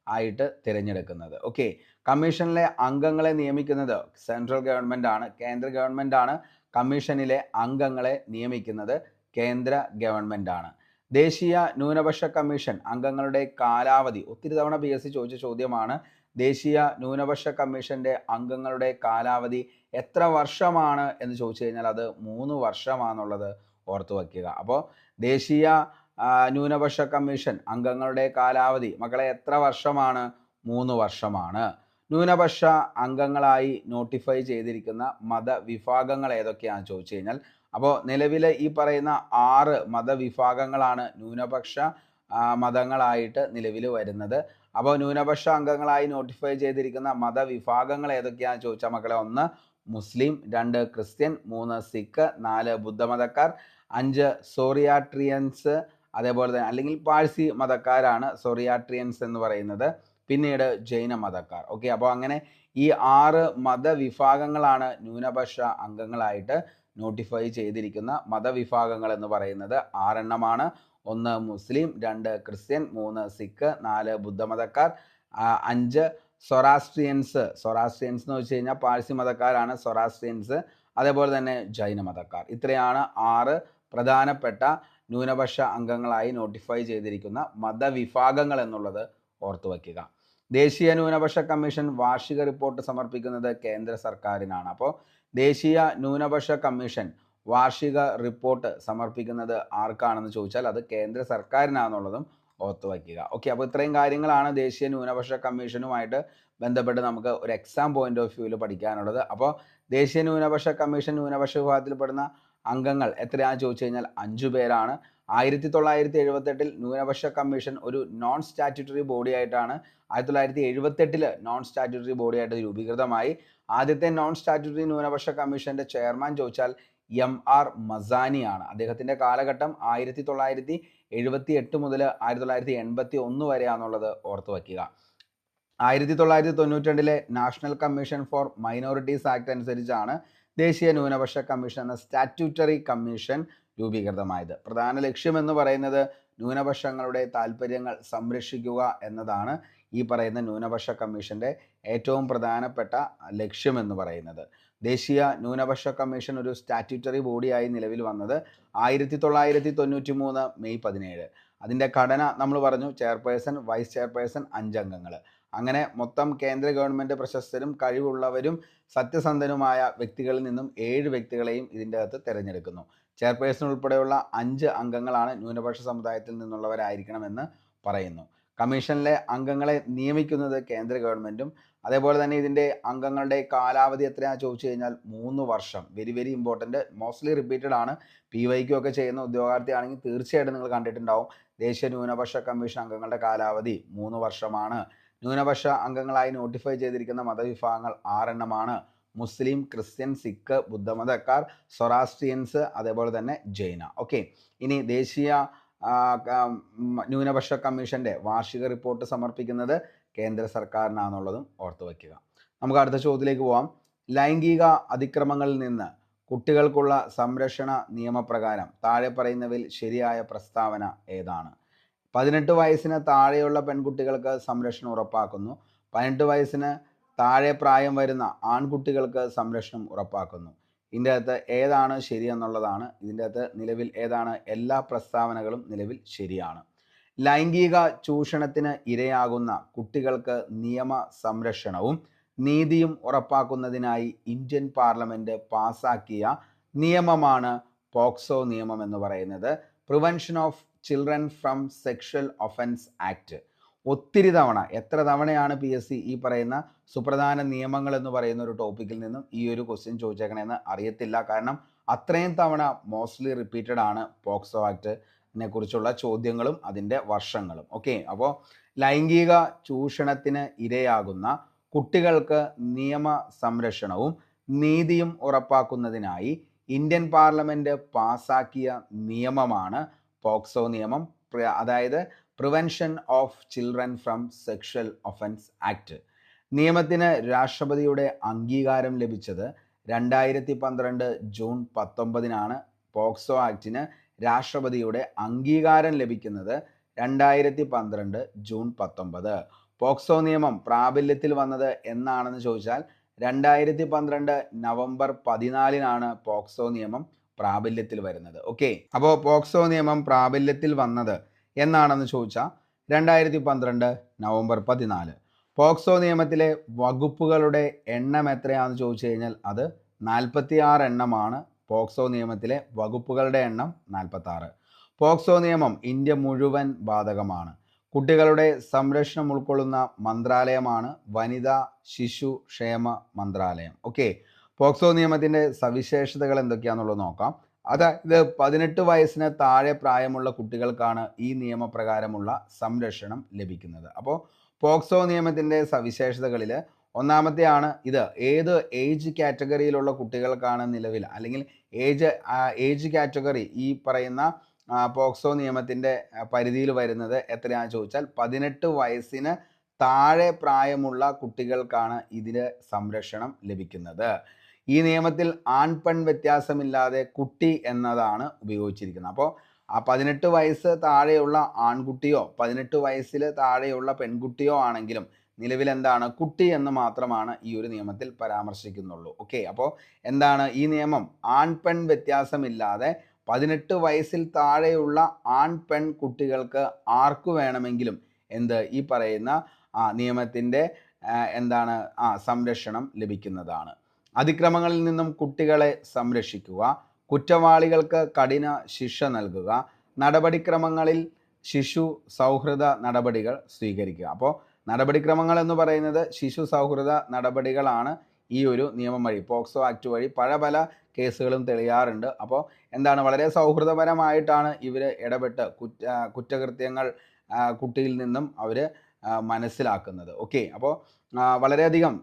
ആയിട്ട് തിരഞ്ഞെടുക്കുന്നത്. ഓക്കെ, കമ്മീഷനിലെ അംഗങ്ങളെ നിയമിക്കുന്നത് സെൻട്രൽ ഗവൺമെന്റ് ആണ്, കേന്ദ്ര ഗവൺമെന്റ് ആണ്. കമ്മീഷനിലെ അംഗങ്ങളെ നിയമിക്കുന്നത് കേന്ദ്ര ഗവൺമെന്റ് ആണ്. ദേശീയ ന്യൂനപക്ഷ കമ്മീഷൻ അംഗങ്ങളുടെ കാലാവധി ഒത്തിരി തവണ PSC ചോദിച്ച ചോദ്യമാണ്. ദേശീയ ന്യൂനപക്ഷ കമ്മീഷന്റെ അംഗങ്ങളുടെ കാലാവധി എത്ര വർഷമാണ് എന്ന് ചോദിച്ചു കഴിഞ്ഞാൽ അത് 3 വർഷമാണെന്നുള്ളത് ഓർത്തു വയ്ക്കുക. അപ്പോൾ ദേശീയ ന്യൂനപക്ഷ കമ്മീഷൻ അംഗങ്ങളുടെ കാലാവധി മക്കളെ എത്ര വർഷമാണ്? 3 വർഷമാണ്. ന്യൂനപക്ഷ അംഗങ്ങളായി നോട്ടിഫൈ ചെയ്തിരിക്കുന്ന മതവിഭാഗങ്ങൾ ഏതൊക്കെയാണെന്ന് ചോദിച്ചു കഴിഞ്ഞാൽ അപ്പോൾ നിലവിൽ ഈ പറയുന്ന 6 മതവിഭാഗങ്ങളാണ് ന്യൂനപക്ഷ മതങ്ങളായിട്ട് നിലവിൽ വരുന്നത്. അപ്പോൾ ന്യൂനപക്ഷ അംഗങ്ങളായി നോട്ടിഫൈ ചെയ്തിരിക്കുന്ന മതവിഭാഗങ്ങൾ ഏതൊക്കെയാണെന്ന് ചോദിച്ചാൽ മക്കളെ 1 മുസ്ലിം, 2 ക്രിസ്ത്യൻ, 3 സിഖ്, 4 ബുദ്ധമതക്കാർ, 5 സോറിയാട്രിയൻസ്, അതേപോലെ തന്നെ അല്ലെങ്കിൽ പാഴ്സി മതക്കാരാണ് സോറിയാട്രിയൻസ് എന്ന് പറയുന്നത്, പിന്നീട് ജൈന മതക്കാർ. ഓക്കെ, അപ്പോൾ അങ്ങനെ ഈ 6 മതവിഭാഗങ്ങളാണ് ന്യൂനപക്ഷ അംഗങ്ങളായിട്ട് നോട്ടിഫൈ ചെയ്തിരിക്കുന്ന മതവിഭാഗങ്ങൾ എന്ന് പറയുന്നത് 6 എണ്ണമാണ്. 1 മുസ്ലിം, 2 ക്രിസ്ത്യൻ, 3 സിഖ്, 4 ബുദ്ധമതക്കാർ, 5 സൊറാസ്ട്രിയൻസ്. സൊറാസ്ട്രിയൻസ് എന്ന് വെച്ച് കഴിഞ്ഞാൽ പാഴ്സി മതക്കാരാണ് സൊറാസ്ട്രിയൻസ്, അതേപോലെ തന്നെ ജൈന മതക്കാർ. ഇത്രയാണ് 6 പ്രധാനപ്പെട്ട ന്യൂനപക്ഷ അംഗങ്ങളായി നോട്ടിഫൈ ചെയ്തിരിക്കുന്ന മതവിഭാഗങ്ങൾ എന്നുള്ളത് ഓർത്തു വയ്ക്കുക. ദേശീയ ന്യൂനപക്ഷ കമ്മീഷൻ വാർഷിക റിപ്പോർട്ട് സമർപ്പിക്കുന്നത് കേന്ദ്ര സർക്കാരിനാണ്. അപ്പോൾ ദേശീയ ന്യൂനപക്ഷ കമ്മീഷൻ വാർഷിക റിപ്പോർട്ട് സമർപ്പിക്കുന്നത് ആർക്കാണെന്ന് ചോദിച്ചാൽ അത് കേന്ദ്ര സർക്കാരിനാണെന്നുള്ളതും ഓർത്തു വയ്ക്കുക. ഓക്കെ, അപ്പോൾ ഇത്രയും കാര്യങ്ങളാണ് ദേശീയ ന്യൂനപക്ഷ കമ്മീഷനുമായിട്ട് ബന്ധപ്പെട്ട് നമുക്ക് ഒരു എക്സാം പോയിന്റ് ഓഫ് വ്യൂവിൽ പഠിക്കാനുള്ളത്. അപ്പോൾ ദേശീയ ന്യൂനപക്ഷ കമ്മീഷൻ ന്യൂനപക്ഷ വിഭാഗത്തിൽപ്പെടുന്ന അംഗങ്ങൾ എത്രയാണെന്ന് ചോദിച്ചു കഴിഞ്ഞാൽ 5 പേരാണ്. 1978 ന്യൂനപക്ഷ കമ്മീഷൻ ഒരു നോൺ സ്റ്റാറ്റ്യൂട്ടറി ബോഡി ആയിട്ടാണ് 1978 നോൺ സ്റ്റാറ്റ്യൂട്ടറി ബോഡി ആയിട്ട് രൂപീകൃതമായി. ആദ്യത്തെ നോൺ സ്റ്റാറ്റ്യൂട്ടറി ന്യൂനപക്ഷ കമ്മീഷന്റെ ചെയർമാൻ ചോദിച്ചാൽ MR മസാനിയാണ്. അദ്ദേഹത്തിന്റെ കാലഘട്ടം 1978 മുതൽ 1981 വരെയാണെന്നുള്ളത് ഓർത്തു വയ്ക്കുക. 1992 national commission for minorities act അനുസരിച്ചാണ് ദേശീയ ന്യൂനപക്ഷ കമ്മീഷൻ എന്ന സ്റ്റാറ്റ്യൂട്ടറി കമ്മീഷൻ രൂപീകൃതമായത്. പ്രധാന ലക്ഷ്യം എന്ന് പറയുന്നത് ന്യൂനപക്ഷങ്ങളുടെ താല്പര്യങ്ങൾ സംരക്ഷിക്കുക എന്നതാണ് ഈ പറയുന്ന ന്യൂനപക്ഷ കമ്മീഷന്റെ ഏറ്റവും പ്രധാനപ്പെട്ട ലക്ഷ്യം എന്ന് പറയുന്നത്. ദേശീയ ന്യൂനപക്ഷ കമ്മീഷൻ ഒരു സ്റ്റാറ്റ്യൂട്ടറി ബോഡിയായി നിലവിൽ വന്നത് 1993 മെയ് 17. അതിൻ്റെ ഘടന നമ്മൾ പറഞ്ഞു, ചെയർപേഴ്സൺ, വൈസ് ചെയർപേഴ്സൺ, 5 അംഗങ്ങൾ. അങ്ങനെ മൊത്തം കേന്ദ്ര ഗവൺമെൻറ് പ്രശസ്തരും കഴിവുള്ളവരും സത്യസന്ധനുമായ വ്യക്തികളിൽ നിന്നും 7 വ്യക്തികളെയും ഇതിൻ്റെ അകത്ത് തിരഞ്ഞെടുക്കുന്നു. ചെയർപേഴ്സൺ ഉൾപ്പെടെയുള്ള 5 അംഗങ്ങളാണ് ന്യൂനപക്ഷ സമുദായത്തിൽ നിന്നുള്ളവരായിരിക്കണമെന്ന് പറയുന്നു. കമ്മീഷനിലെ അംഗങ്ങളെ നിയമിക്കുന്നത് കേന്ദ്ര ഗവൺമെൻറ്റും. അതേപോലെ തന്നെ ഇതിൻ്റെ അംഗങ്ങളുടെ കാലാവധി എത്രയാണെന്ന് ചോദിച്ചു കഴിഞ്ഞാൽ 3 വർഷം. Very very important, mostly repeated ആണ്. PYQ ഒക്കെ ചെയ്യുന്ന ഉദ്യോഗാർത്ഥിയാണെങ്കിൽ തീർച്ചയായിട്ടും നിങ്ങൾ കണ്ടിട്ടുണ്ടാവും. ദേശീയ ന്യൂനപക്ഷ കമ്മീഷൻ അംഗങ്ങളുടെ കാലാവധി 3 വർഷമാണ്. ന്യൂനപക്ഷ അംഗങ്ങളായി നോട്ടിഫൈ ചെയ്തിരിക്കുന്ന മതവിഭാഗങ്ങൾ 6 എണ്ണമാണ്. മുസ്ലിം, ക്രിസ്ത്യൻ, സിഖ്, ബുദ്ധമതക്കാർ, സൊറാസ്ട്രിയൻസ്, അതേപോലെ തന്നെ ജൈന. ഓക്കെ, ഇനി ദേശീയ ന്യൂനപക്ഷ കമ്മീഷന്റെ വാർഷിക റിപ്പോർട്ട് സമർപ്പിക്കുന്നത് കേന്ദ്ര സർക്കാരിനാണെന്നുള്ളതും ഓർത്തു വയ്ക്കുക. നമുക്ക് അടുത്ത ചോദ്യത്തിലേക്ക് പോവാം. ലൈംഗിക അതിക്രമങ്ങളിൽ നിന്ന് കുട്ടികൾക്കുള്ള സംരക്ഷണ നിയമപ്രകാരം താഴെ പറയുന്നവയിൽ ശരിയായ പ്രസ്താവന ഏതാണ്? 18 വയസ്സിന് താഴെയുള്ള പെൺകുട്ടികൾക്ക് സംരക്ഷണം ഉറപ്പാക്കുന്നു. 18 വയസ്സിന് താഴെ പ്രായം വരുന്ന ആൺകുട്ടികൾക്ക് സംരക്ഷണം ഉറപ്പാക്കുന്നു. ഇതിൻ്റെ അകത്ത് ഏതാണ് ശരിയെന്നുള്ളതാണ്. ഇതിൻ്റെ അകത്ത് നിലവിൽ ഏതാണ്? എല്ലാ പ്രസ്താവനകളും നിലവിൽ ശരിയാണ്. ലൈംഗിക ചൂഷണത്തിന് ഇരയാകുന്ന കുട്ടികൾക്ക് നിയമ സംരക്ഷണവും നീതിയും ഉറപ്പാക്കുന്നതിനായി ഇന്ത്യൻ പാർലമെന്റ് പാസാക്കിയ നിയമമാണ് പോക്സോ നിയമം എന്ന് പറയുന്നത്. Prevention of children from sexual offence act. ഒത്തിരി തവണ, എത്ര തവണയാണ് PSC ഈ പറയുന്ന സുപ്രധാന നിയമങ്ങൾ എന്ന് പറയുന്ന ഒരു ടോപ്പിക്കിൽ നിന്നും ഈ ഒരു ക്വസ്റ്റ്യൻ ചോദിച്ചേക്കണമെന്ന് അറിയത്തില്ല. കാരണം അത്രയും തവണ മോസ്റ്റ്ലി റിപ്പീറ്റഡ് ആണ് പോക്സോ ആക്ടിനെ കുറിച്ചുള്ള ചോദ്യങ്ങളും അതിൻ്റെ വർഷങ്ങളും. ഓക്കെ, അപ്പോൾ ലൈംഗിക ചൂഷണത്തിന് ഇരയാകുന്ന കുട്ടികൾക്ക് നിയമ സംരക്ഷണവും നീതിയും ഉറപ്പാക്കുന്നതിനായി ഇന്ത്യൻ പാർലമെൻറ്റ് പാസാക്കിയ നിയമമാണ് പോക്സോ നിയമം, അതായത് prevention of children from sexual offence act. നിയമത്തിന് രാഷ്ട്രപതിയുടെ അംഗീകാരം ലഭിച്ചത് 2012 ജൂൺ 19 പോക്സോ ആക്ടിന് രാഷ്ട്രപതിയുടെ അംഗീകാരം ലഭിക്കുന്നത് 2012 ജൂൺ 19. പോക്സോ നിയമം പ്രാബല്യത്തിൽ വന്നത് എന്നാണെന്ന് ചോദിച്ചാൽ 2012 നവംബർ 14 പോക്സോ നിയമം പ്രാബല്യത്തിൽ വരുന്നത്. ഓക്കെ, അപ്പോൾ പോക്സോ നിയമം പ്രാബല്യത്തിൽ വന്നത് എന്നാണെന്ന് ചോദിച്ചാൽ 2012 നവംബർ 14. പോക്സോ നിയമത്തിലെ വകുപ്പുകളുടെ എണ്ണം എത്രയാണെന്ന് ചോദിച്ചു കഴിഞ്ഞാൽ അത് 46 എണ്ണമാണ്. പോക്സോ നിയമത്തിലെ വകുപ്പുകളുടെ എണ്ണം 46. പോക്സോ നിയമം ഇന്ത്യ മുഴുവൻ ബാധകമാണ്. കുട്ടികളുടെ സംരക്ഷണം ഉൾക്കൊള്ളുന്ന മന്ത്രാലയമാണ് വനിതാ ശിശു ക്ഷേമ മന്ത്രാലയം. ഓക്കെ, പോക്സോ നിയമത്തിൻ്റെ സവിശേഷതകൾ എന്തൊക്കെയാണെന്നുള്ളത് നോക്കാം. അതായത് 18 വയസ്സിന് താഴെ പ്രായമുള്ള കുട്ടികൾക്കാണ് ഈ നിയമപ്രകാരമുള്ള സംരക്ഷണം ലഭിക്കുന്നത്. അപ്പോൾ പോക്സോ നിയമത്തിൻ്റെ സവിശേഷതകളിൽ ഒന്നാമത്തെയാണ് ഇത് ഏത് ഏജ് കാറ്റഗറിയിലുള്ള കുട്ടികൾക്കാണ് നിലവിൽ, അല്ലെങ്കിൽ ഏജ് കാറ്റഗറി ഈ പറയുന്ന പോക്സോ നിയമത്തിൻ്റെ പരിധിയിൽ വരുന്നത് എത്രയാണെന്ന് ചോദിച്ചാൽ 18 വയസ്സിന് താഴെ പ്രായമുള്ള കുട്ടികൾക്കാണ് ഇതിന് സംരക്ഷണം ലഭിക്കുന്നത്. ഈ നിയമത്തിൽ ആൺ പെൺ വ്യത്യാസമില്ലാതെ കുട്ടി എന്നതാണ് ഉപയോഗിച്ചിരിക്കുന്നത്. അപ്പോൾ ആ 18 വയസ്സ് താഴെയുള്ള ആൺകുട്ടിയോ 18 വയസ്സിൽ താഴെയുള്ള പെൺകുട്ടിയോ ആണെങ്കിലും നിലവിൽ എന്താണ്, കുട്ടി എന്ന് മാത്രമാണ് ഈ ഒരു നിയമത്തിൽ പരാമർശിക്കുന്നുള്ളൂ. ഓക്കെ, അപ്പോൾ എന്താണ് ഈ നിയമം, ആൺ പെൺ വ്യത്യാസമില്ലാതെ 18 വയസ്സിൽ താഴെയുള്ള ആൺ പെൺ കുട്ടികൾക്ക് ആർക്കു വേണമെങ്കിലും ഈ പറയുന്ന നിയമത്തിൻ്റെ എന്താണ് സംരക്ഷണം ലഭിക്കുന്നതാണ്. അതിക്രമങ്ങളിൽ നിന്നും കുട്ടികളെ സംരക്ഷിക്കുക, കുറ്റവാളികൾക്ക് കഠിന ശിക്ഷ നൽകുക, നടപടിക്രമങ്ങളിൽ ശിശു സൗഹൃദ നടപടികൾ സ്വീകരിക്കുക. അപ്പോൾ നടപടിക്രമങ്ങൾ എന്ന് പറയുന്നത് ശിശു സൗഹൃദ നടപടികളാണ്. ഈ ഒരു നിയമം വഴി, പോക്സോ ആക്ട് വഴി പല കേസുകളും തെളിയാറുണ്ട്. അപ്പോൾ വളരെ സൗഹൃദപരമായിട്ടാണ് ഇവർ ഇടപെട്ട് കുറ്റകൃത്യങ്ങൾ കുട്ടിയിൽ നിന്നും അവർ മനസ്സിലാക്കുന്നത്. ഓക്കെ, അപ്പോൾ വളരെയധികം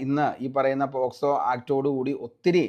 ഇന്ന് ഈ പറയുന്ന പോക്സോ ആക്ടോടുകൂടി ഒത്തിരി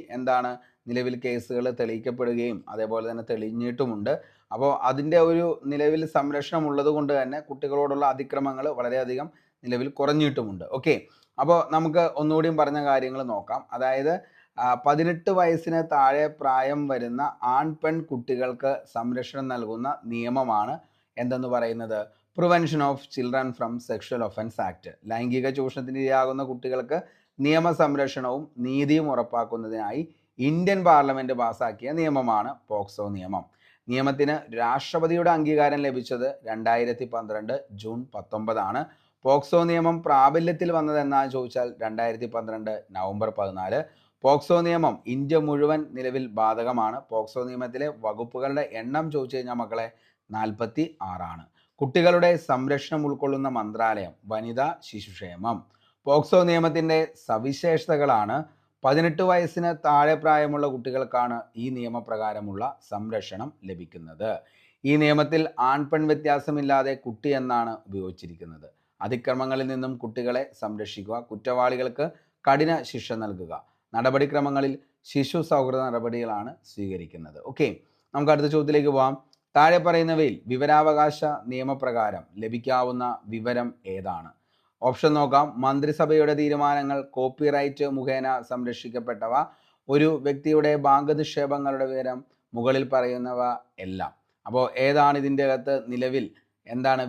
നിലവിൽ കേസുകൾ തെളിയിക്കപ്പെടുകയും അതേപോലെ തന്നെ തെളിഞ്ഞിട്ടുമുണ്ട്. അപ്പോൾ അതിൻ്റെ ഒരു നിലവിൽ സംരക്ഷണം ഉള്ളത് കൊണ്ട് തന്നെ കുട്ടികളോടുള്ള അതിക്രമങ്ങൾ വളരെയധികം നിലവിൽ കുറഞ്ഞിട്ടുമുണ്ട്. ഓക്കെ, അപ്പോൾ നമുക്ക് ഒന്നുകൂടിയും പറഞ്ഞ കാര്യങ്ങൾ നോക്കാം. അതായത് 18 വയസ്സിന് താഴെ പ്രായം വരുന്ന ആൺ പെൺ കുട്ടികൾക്ക് സംരക്ഷണം നൽകുന്ന നിയമമാണ് എന്തെന്ന് പറയുന്നത്, prevention of children from sexual offence act. ലൈംഗിക ചൂഷണത്തിന് ഇരയാകുന്ന കുട്ടികൾക്ക് നിയമസംരക്ഷണവും നീതിയും ഉറപ്പാക്കുന്നതിനായി ഇന്ത്യൻ പാർലമെൻറ്റ് പാസാക്കിയ നിയമമാണ് പോക്സോ നിയമം. നിയമത്തിന് രാഷ്ട്രപതിയുടെ അംഗീകാരം ലഭിച്ചത് 2012 ജൂൺ 19. പോക്സോ നിയമം പ്രാബല്യത്തിൽ വന്നതെന്നാണ് ചോദിച്ചാൽ 2012 നവംബർ 14. പോക്സോ നിയമം ഇന്ത്യ മുഴുവൻ നിലവിൽ ബാധകമാണ്. പോക്സോ നിയമത്തിലെ വകുപ്പുകളുടെ എണ്ണം ചോദിച്ചു കഴിഞ്ഞാൽ മക്കളെ 46. കുട്ടികളുടെ സംരക്ഷണം ഉൾക്കൊള്ളുന്ന മന്ത്രാലയം വനിതാ ശിശുക്ഷേമം. പോക്സോ നിയമത്തിൻ്റെ സവിശേഷതകളാണ് 18 വയസ്സിന് താഴെ പ്രായമുള്ള കുട്ടികൾക്കാണ് ഈ നിയമപ്രകാരമുള്ള സംരക്ഷണം ലഭിക്കുന്നത്. ഈ നിയമത്തിൽ ആൺ പെൺ വ്യത്യാസമില്ലാതെ കുട്ടി എന്നാണ് ഉപയോഗിച്ചിരിക്കുന്നത്. അതിക്രമങ്ങളിൽ നിന്നും കുട്ടികളെ സംരക്ഷിക്കുക, കുറ്റവാളികൾക്ക് കഠിന ശിക്ഷ നൽകുക, നടപടിക്രമങ്ങളിൽ ശിശു സൗഹൃദ നടപടികളാണ് സ്വീകരിക്കുന്നത്. ഓക്കെ, നമുക്ക് അടുത്ത ചോദ്യത്തിലേക്ക് പോകാം. താഴെ പറയുന്നവയിൽ വിവരാവകാശ നിയമപ്രകാരം ലഭിക്കാവുന്ന വിവരം ഏതാണ്? ഓപ്ഷൻ നോക്കാം. മന്ത്രിസഭയുടെ തീരുമാനങ്ങൾ കോപ്പിറൈറ്റ് മുഖേന സംരക്ഷിക്കപ്പെട്ടവ, ഒരു വ്യക്തിയുടെ ബാങ്ക് നിക്ഷേപങ്ങളുടെ വിവരം, മുകളിൽ പറയുന്നവ എല്ലാം. അപ്പോൾ ഏതാണ് ഇതിൻ്റെ അകത്ത് നിലവിൽ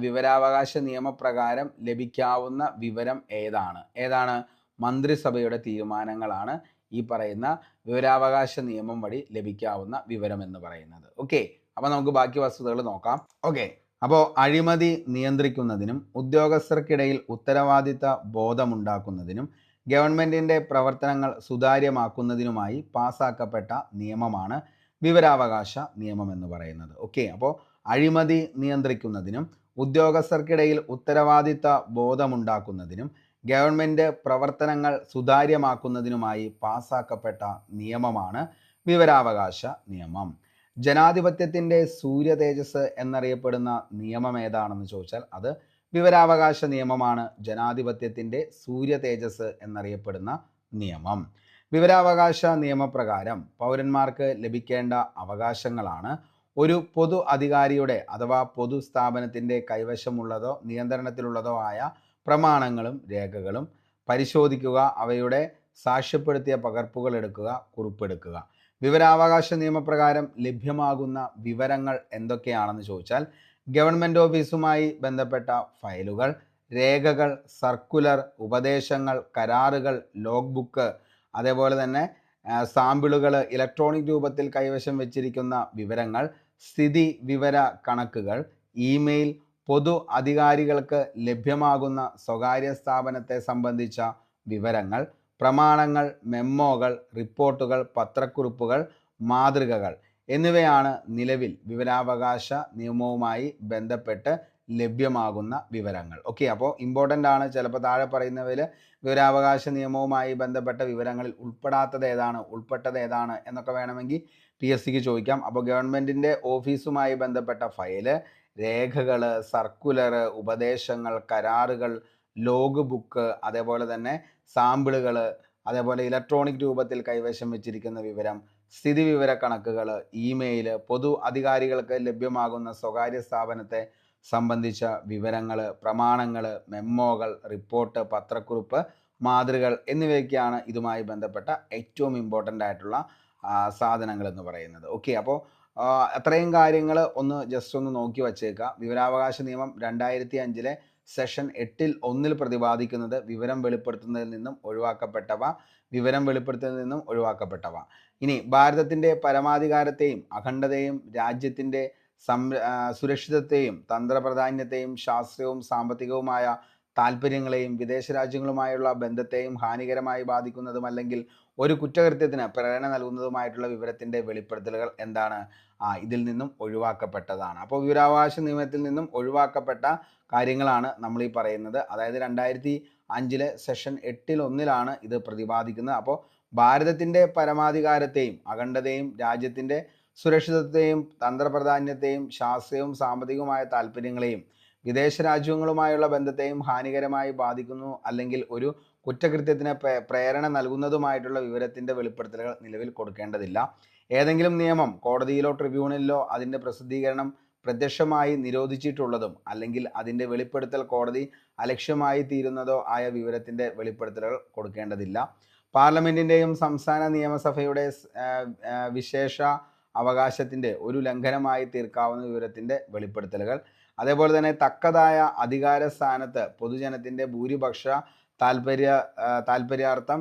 വിവരാവകാശ നിയമപ്രകാരം ലഭിക്കാവുന്ന വിവരം ഏതാണ്? മന്ത്രിസഭയുടെ തീരുമാനങ്ങളാണ് ഈ പറയുന്ന വിവരാവകാശ നിയമം വഴി ലഭിക്കാവുന്ന വിവരം എന്ന് പറയുന്നത്. ഓക്കെ, അപ്പോൾ നമുക്ക് ബാക്കി വസ്തുതകൾ നോക്കാം. ഓക്കെ, അപ്പോൾ അഴിമതി നിയന്ത്രിക്കുന്നതിനും ഉദ്യോഗസ്ഥർക്കിടയിൽ ഉത്തരവാദിത്ത ബോധമുണ്ടാക്കുന്നതിനും ഗവൺമെൻറ്റിൻ്റെ പ്രവർത്തനങ്ങൾ സുതാര്യമാക്കുന്നതിനുമായി പാസാക്കപ്പെട്ട നിയമമാണ് വിവരാവകാശ നിയമം എന്ന് പറയുന്നത്. ഓക്കെ, അപ്പോൾ അഴിമതി നിയന്ത്രിക്കുന്നതിനും ഉദ്യോഗസ്ഥർക്കിടയിൽ ഉത്തരവാദിത്ത ബോധമുണ്ടാക്കുന്നതിനും ഗവൺമെൻറ് പ്രവർത്തനങ്ങൾ സുതാര്യമാക്കുന്നതിനുമായി പാസാക്കപ്പെട്ട നിയമമാണ് വിവരാവകാശ നിയമം. ജനാധിപത്യത്തിൻ്റെ സൂര്യ തേജസ് എന്നറിയപ്പെടുന്ന നിയമം ഏതാണെന്ന് ചോദിച്ചാൽ അത് വിവരാവകാശ നിയമമാണ്. ജനാധിപത്യത്തിൻ്റെ സൂര്യ തേജസ് എന്നറിയപ്പെടുന്ന നിയമം. വിവരാവകാശ നിയമപ്രകാരം പൗരന്മാർക്ക് ലഭിക്കേണ്ട അവകാശങ്ങളാണ് ഒരു പൊതു അധികാരിയുടെ അഥവാ പൊതു സ്ഥാപനത്തിൻ്റെ കൈവശമുള്ളതോ നിയന്ത്രണത്തിലുള്ളതോ ആയ പ്രമാണങ്ങളും രേഖകളും പരിശോധിക്കുക, അവയുടെ സാക്ഷ്യപ്പെടുത്തിയ പകർപ്പുകൾ എടുക്കുക, കുറിപ്പെടുക്കുക. വിവരാവകാശ നിയമപ്രകാരം ലഭ്യമാകുന്ന വിവരങ്ങൾ എന്തൊക്കെയാണെന്ന് ചോദിച്ചാൽ ഗവൺമെൻറ് ഓഫീസുമായി ബന്ധപ്പെട്ട ഫയലുകൾ, രേഖകൾ, സർക്കുലർ, ഉപദേശങ്ങൾ, കരാറുകൾ, ലോഗ് ബുക്ക്, അതേപോലെ തന്നെ സാമ്പിളുകൾ, ഇലക്ട്രോണിക് രൂപത്തിൽ കൈവശം വെച്ചിരിക്കുന്ന വിവരങ്ങൾ, സ്ഥിതി വിവര കണക്കുകൾ, ഇമെയിൽ, പൊതു അധികാരികൾക്ക് ലഭ്യമാകുന്ന സ്വകാര്യ സ്ഥാപനത്തെ സംബന്ധിച്ച വിവരങ്ങൾ, പ്രമാണങ്ങൾ, മെമ്മോകൾ, റിപ്പോർട്ടുകൾ, പത്രക്കുറിപ്പുകൾ, മാതൃകകൾ എന്നിവയാണ് നിലവിൽ വിവരാവകാശ നിയമവുമായി ബന്ധപ്പെട്ട് ലഭ്യമാകുന്ന വിവരങ്ങൾ. ഓക്കെ, അപ്പോൾ ഇമ്പോർട്ടൻ്റ് ആണ്. ചിലപ്പോൾ താഴെ പറയുന്നവയിൽ വിവരാവകാശ നിയമവുമായി ബന്ധപ്പെട്ട വിവരങ്ങളിൽ ഉൾപ്പെടാത്തത് ഏതാണ്, ഉൾപ്പെട്ടത് ഏതാണ് എന്നൊക്കെ വേണമെങ്കിൽ PSCക്ക് ചോദിക്കാം. അപ്പോൾ ഗവൺമെൻറ്റിൻ്റെ ഓഫീസുമായി ബന്ധപ്പെട്ട ഫയല്, രേഖകൾ, സർക്കുലർ, ഉപദേശങ്ങൾ, കരാറുകൾ, ലോഗ് ബുക്ക്, അതേപോലെ തന്നെ സാമ്പിളുകൾ, അതേപോലെ ഇലക്ട്രോണിക് രൂപത്തിൽ കൈവശം വെച്ചിരിക്കുന്ന വിവരം, സ്ഥിതി വിവര കണക്കുകൾ, ഇമെയിൽ, പൊതു അധികാരികൾക്ക് ലഭ്യമാകുന്ന സ്വകാര്യ സ്ഥാപനത്തെ സംബന്ധിച്ച വിവരങ്ങൾ, പ്രമാണങ്ങൾ, മെമ്മോകൾ, റിപ്പോർട്ട്, പത്രക്കുറിപ്പ്, മാതൃകൾ എന്നിവയൊക്കെയാണ് ഇതുമായി ബന്ധപ്പെട്ട ഏറ്റവും ഇമ്പോർട്ടൻ്റ് ആയിട്ടുള്ള സാധനങ്ങൾ എന്ന് പറയുന്നത്. ഓക്കെ, അപ്പോൾ അത്രയും കാര്യങ്ങൾ ജസ്റ്റ് ഒന്ന് നോക്കി വച്ചേക്കുക. വിവരാവകാശ നിയമം 2005 സെഷൻ 8-1 പ്രതിപാദിക്കുന്നത് വിവരം വെളിപ്പെടുത്തുന്നതിൽ നിന്നും ഒഴിവാക്കപ്പെട്ടവ. ഇനി ഭാരതത്തിൻ്റെ പരമാധികാരത്തെയും അഖണ്ഡതയും രാജ്യത്തിൻ്റെ സുരക്ഷിതത്വത്തെയും തന്ത്രപ്രാധാന്യത്തെയും ശാസ്ത്രീയവും സാമ്പത്തികവുമായ താല്പര്യങ്ങളെയും വിദേശ രാജ്യങ്ങളുമായുള്ള ബന്ധത്തെയും ഹാനികരമായി ബാധിക്കുന്നതും അല്ലെങ്കിൽ ഒരു കുറ്റകൃത്യത്തിന് പ്രേരണ നൽകുന്നതുമായിട്ടുള്ള വിവരത്തിൻ്റെ വെളിപ്പെടുത്തലുകൾ എന്താണ്? ഇതിൽ നിന്നും ഒഴിവാക്കപ്പെട്ടതാണ്. അപ്പോൾ വിവരാവകാശ നിയമത്തിൽ നിന്നും ഒഴിവാക്കപ്പെട്ട കാര്യങ്ങളാണ് നമ്മൾ ഈ പറയുന്നത്. അതായത് 2005 സെഷൻ 8-1 ഇത് പ്രതിപാദിക്കുന്നത്. അപ്പോൾ ഭാരതത്തിൻ്റെ പരമാധികാരത്തെയും അഖണ്ഡതയും രാജ്യത്തിൻ്റെ സുരക്ഷിതത്വത്തെയും തന്ത്രപ്രാധാന്യത്തെയും ശാസ്ത്രീയവും സാമ്പത്തികവുമായ താല്പര്യങ്ങളെയും വിദേശ രാജ്യങ്ങളുമായുള്ള ബന്ധത്തെയും ഹാനികരമായി ബാധിക്കുന്നു അല്ലെങ്കിൽ ഒരു കുറ്റകൃത്യത്തിന് പ്രേരണ നൽകുന്നതുമായിട്ടുള്ള വിവരത്തിൻ്റെ വെളിപ്പെടുത്തലുകൾ നിലവിൽ കൊടുക്കേണ്ടതില്ല. ഏതെങ്കിലും നിയമം കോടതിയിലോ ട്രിബ്യൂണലിലോ അതിൻ്റെ പ്രസിദ്ധീകരണം പ്രത്യക്ഷമായി നിരോധിച്ചിട്ടുള്ളതും അല്ലെങ്കിൽ അതിൻ്റെ വെളിപ്പെടുത്തൽ കോടതി അലക്ഷ്യമായി തീരുന്നതോ ആയ വിവരത്തിൻ്റെ വെളിപ്പെടുത്തലുകൾ കൊടുക്കേണ്ടതില്ല. പാർലമെൻറ്റിൻ്റെയും സംസ്ഥാന നിയമസഭയുടെ വിശേഷ അവകാശത്തിൻ്റെ ഒരു ലംഘനമായി തീർക്കാവുന്ന വിവരത്തിൻ്റെ വെളിപ്പെടുത്തലുകൾ, അതേപോലെ തന്നെ തക്കതായ അധികാര സ്ഥാനത്ത് പൊതുജനത്തിൻ്റെ ഭൂരിപക്ഷ താല്പര്യാർത്ഥം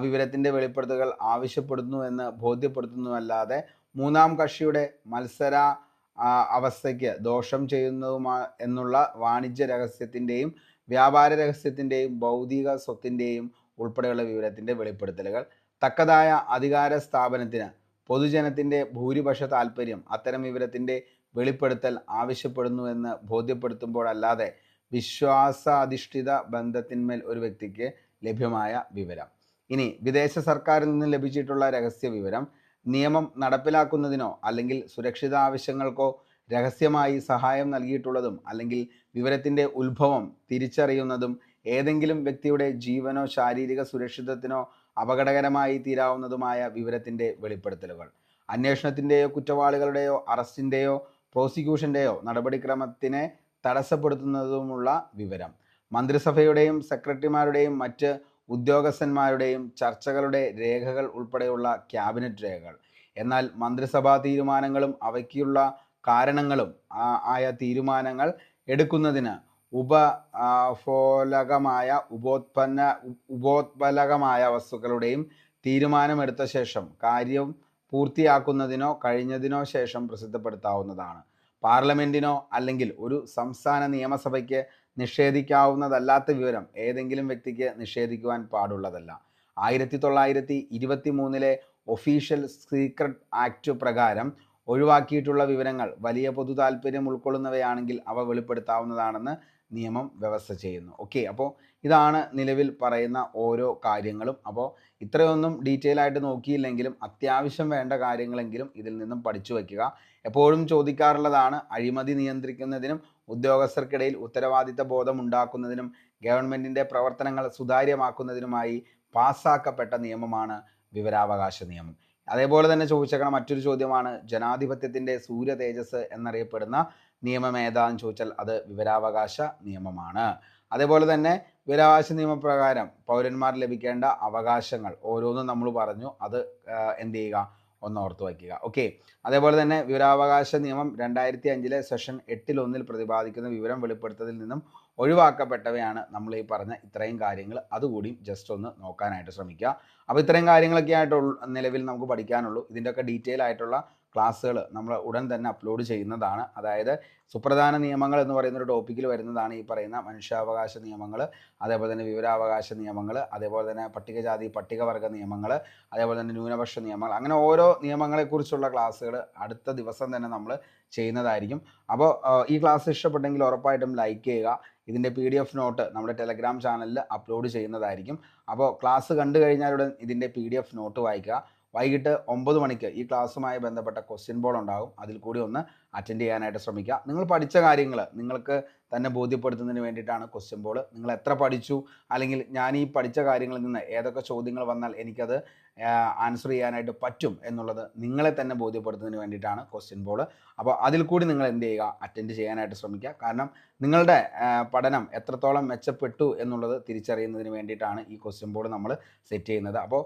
വിവരത്തിൻ്റെ വെളിപ്പെടുത്തലുകൾ ആവശ്യപ്പെടുന്നു എന്ന് ബോധ്യപ്പെടുത്തുന്നുവല്ലാതെ മൂന്നാം കക്ഷിയുടെ മത്സര അവസ്ഥയ്ക്ക് ദോഷം എന്നുള്ള വാണിജ്യ രഹസ്യത്തിൻ്റെയും വ്യാപാര രഹസ്യത്തിൻ്റെയും ഭൗതിക സ്വത്തിൻ്റെയും ഉൾപ്പെടെയുള്ള വിവരത്തിൻ്റെ വെളിപ്പെടുത്തലുകൾ. തക്കതായ അധികാര സ്ഥാപനത്തിന് പൊതുജനത്തിൻ്റെ ഭൂരിപക്ഷ താല്പര്യം അത്തരം വിവരത്തിൻ്റെ വെളിപ്പെടുത്തൽ ആവശ്യപ്പെടുന്നുവെന്ന് ബോധ്യപ്പെടുത്തുമ്പോഴല്ലാതെ വിശ്വാസാധിഷ്ഠിത ബന്ധത്തിന്മേൽ ഒരു വ്യക്തിക്ക് ലഭ്യമായ വിവരം. ഇനി വിദേശ സർക്കാരിൽ നിന്ന് ലഭിച്ചിട്ടുള്ള രഹസ്യ വിവരം നിയമം നടപ്പിലാക്കുന്നതിനോ അല്ലെങ്കിൽ സുരക്ഷിത ആവശ്യങ്ങൾക്കോ രഹസ്യമായി സഹായം നൽകിയിട്ടുള്ളതും അല്ലെങ്കിൽ വിവരത്തിൻ്റെ ഉത്ഭവം തിരിച്ചറിയുന്നതും ഏതെങ്കിലും വ്യക്തിയുടെ ജീവനോ ശാരീരിക സുരക്ഷിതത്തിനോ അപകടകരമായി തീരാവുന്നതുമായ വിവരത്തിൻ്റെ വെളിപ്പെടുത്തലുകൾ. അന്വേഷണത്തിൻ്റെയോ കുറ്റവാളികളുടെയോ അറസ്റ്റിൻ്റെയോ പ്രോസിക്യൂഷൻ്റെയോ നടപടിക്രമത്തിനെ തടസ്സപ്പെടുത്തുന്നതുമുള്ള വിവരം. മന്ത്രിസഭയുടെയും സെക്രട്ടറിമാരുടെയും മറ്റ് ഉദ്യോഗസ്ഥന്മാരുടെയും ചർച്ചകളുടെ രേഖകൾ ഉൾപ്പെടെയുള്ള ക്യാബിനറ്റ് രേഖകൾ. എന്നാൽ മന്ത്രിസഭാ തീരുമാനങ്ങളും അവയ്ക്കുള്ള കാരണങ്ങളും ആയ തീരുമാനങ്ങൾ എടുക്കുന്നതിന് ഉപോത്പലകമായ വസ്തുക്കളുടെയും തീരുമാനമെടുത്ത ശേഷം കാര്യം പൂർത്തിയാക്കുന്നതിനോ കഴിഞ്ഞതിനോ ശേഷം പ്രസിദ്ധപ്പെടുത്താവുന്നതാണ്. പാർലമെൻറ്റിനോ അല്ലെങ്കിൽ ഒരു സംസ്ഥാന നിയമസഭയ്ക്ക് നിഷേധിക്കാവുന്നതല്ലാത്ത വിവരം ഏതെങ്കിലും വ്യക്തിക്ക് നിഷേധിക്കുവാൻ പാടുള്ളതല്ല. 1923 ഒഫീഷ്യൽ സീക്രട്ട് ആക്ട് പ്രകാരം ഒഴിവാക്കിയിട്ടുള്ള വിവരങ്ങൾ വലിയ പൊതു താല്പര്യം ഉൾക്കൊള്ളുന്നവയാണെങ്കിൽ അവ വെളിപ്പെടുത്താവുന്നതാണെന്ന് നിയമം വ്യവസ്ഥ ചെയ്യുന്നു. ഓക്കെ, അപ്പോൾ ഇതാണ് നിലവിൽ പറയുന്ന ഓരോ കാര്യങ്ങളും. അപ്പോൾ ഇത്രയൊന്നും ഡീറ്റെയിൽ ആയിട്ട് നോക്കിയില്ലെങ്കിലും അത്യാവശ്യം വേണ്ട കാര്യങ്ങളെങ്കിലും ഇതിൽ നിന്നും പഠിച്ചു വയ്ക്കുക. എപ്പോഴും ചോദിക്കാറുള്ളതാണ്, അഴിമതി നിയന്ത്രിക്കുന്നതിനും ഉദ്യോഗസ്ഥർക്കിടയിൽ ഉത്തരവാദിത്ത ബോധം ഉണ്ടാക്കുന്നതിനും ഗവൺമെൻറ്റിൻ്റെ പ്രവർത്തനങ്ങൾ സുതാര്യമാക്കുന്നതിനുമായി പാസ്സാക്കപ്പെട്ട നിയമമാണ് വിവരാവകാശ നിയമം. അതേപോലെ തന്നെ ചോദിച്ചേക്കണ മറ്റൊരു ചോദ്യമാണ്, ജനാധിപത്യത്തിൻ്റെ സൂര്യ തേജസ് എന്നറിയപ്പെടുന്ന നിയമം ഏതാണെന്ന് ചോദിച്ചാൽ അത് വിവരാവകാശ നിയമമാണ്. അതേപോലെ തന്നെ വിവരാവകാശ നിയമപ്രകാരം പൗരന്മാർ ലഭിക്കേണ്ട അവകാശങ്ങൾ ഓരോന്നും നമ്മൾ പറഞ്ഞു, അത് എന്ത് ചെയ്യുക, ഒന്ന് ഓർത്ത് വയ്ക്കുക. ഓക്കെ, അതേപോലെ തന്നെ വിവരാവകാശ നിയമം 2005 സെഷൻ 8(1) പ്രതിപാദിക്കുന്ന വിവരം വെളിപ്പെടുത്തതിൽ നിന്നും ഒഴിവാക്കപ്പെട്ടവയാണ് നമ്മൾ ഈ പറഞ്ഞ ഇത്രയും കാര്യങ്ങൾ. അതുകൂടി ജസ്റ്റ് ഒന്ന് നോക്കാനായിട്ട് ശ്രമിക്കുക. അപ്പോൾ ഇത്രയും കാര്യങ്ങളൊക്കെ ആയിട്ടുള്ള നിലവിൽ നമുക്ക് പഠിക്കാനുള്ളൂ. ഇതിൻ്റെയൊക്കെ ഡീറ്റെയിൽ ആയിട്ടുള്ള ക്ലാസ്സുകൾ നമ്മൾ ഉടൻ തന്നെ അപ്ലോഡ് ചെയ്യുന്നതാണ്. അതായത് സുപ്രധാന നിയമങ്ങൾ എന്ന് പറയുന്ന ഒരു ടോപ്പിക്കിൽ വരുന്നതാണ് ഈ പറയുന്ന മനുഷ്യാവകാശ നിയമങ്ങൾ, അതേപോലെ തന്നെ വിവരാവകാശ നിയമങ്ങൾ, അതേപോലെ തന്നെ പട്ടികജാതി പട്ടികവർഗ നിയമങ്ങൾ, അതേപോലെ തന്നെ ന്യൂനപക്ഷ നിയമങ്ങൾ, അങ്ങനെ ഓരോ നിയമങ്ങളെക്കുറിച്ചുള്ള ക്ലാസ്സുകൾ അടുത്ത ദിവസം തന്നെ നമ്മൾ ചെയ്യുന്നതായിരിക്കും. അപ്പോൾ ഈ ക്ലാസ് ഇഷ്ടപ്പെട്ടെങ്കിൽ ഉറപ്പായിട്ടും ലൈക്ക് ചെയ്യുക. ഇതിൻ്റെ PDF നോട്ട് നമ്മുടെ ടെലഗ്രാം ചാനലിൽ അപ്ലോഡ് ചെയ്യുന്നതായിരിക്കും. അപ്പോൾ ക്ലാസ് കണ്ടു കഴിഞ്ഞാലുടൻ ഇതിൻ്റെ PDF നോട്ട് വായിക്കുക. വൈകിട്ട് 9 മണിക്ക് ഈ ക്ലാസ്സുമായി ബന്ധപ്പെട്ട ക്വസ്റ്റ്യൻ ബോൾ ഉണ്ടാകും. അതിൽ കൂടി ഒന്ന് അറ്റൻഡ് ചെയ്യാനായിട്ട് ശ്രമിക്കുക. നിങ്ങൾ പഠിച്ച കാര്യങ്ങൾ നിങ്ങൾക്ക് തന്നെ ബോധ്യപ്പെടുത്തുന്നതിന് വേണ്ടിയിട്ടാണ് ക്വസ്റ്റ്യൻ ബോൾ. നിങ്ങൾ എത്ര പഠിച്ചു, അല്ലെങ്കിൽ ഞാൻ ഈ പഠിച്ച കാര്യങ്ങളിൽ നിന്ന് ഏതൊക്കെ ചോദ്യങ്ങൾ വന്നാൽ എനിക്കത് ആൻസർ ചെയ്യാനായിട്ട് പറ്റും എന്നുള്ളത് നിങ്ങളെ തന്നെ ബോധ്യപ്പെടുത്തുന്നതിന് വേണ്ടിയിട്ടാണ് ക്വസ്റ്റ്യൻ ബോൾ. അപ്പോൾ അതിൽ കൂടി നിങ്ങൾ എന്ത് ചെയ്യുക, അറ്റൻഡ് ചെയ്യാനായിട്ട് ശ്രമിക്കുക. കാരണം നിങ്ങളുടെ പഠനം എത്രത്തോളം മെച്ചപ്പെട്ടു എന്നുള്ളത് തിരിച്ചറിയുന്നതിന് വേണ്ടിയിട്ടാണ് ഈ ക്വസ്റ്റ്യൻ ബോർഡ് നമ്മൾ സെറ്റ് ചെയ്യുന്നത്. അപ്പോൾ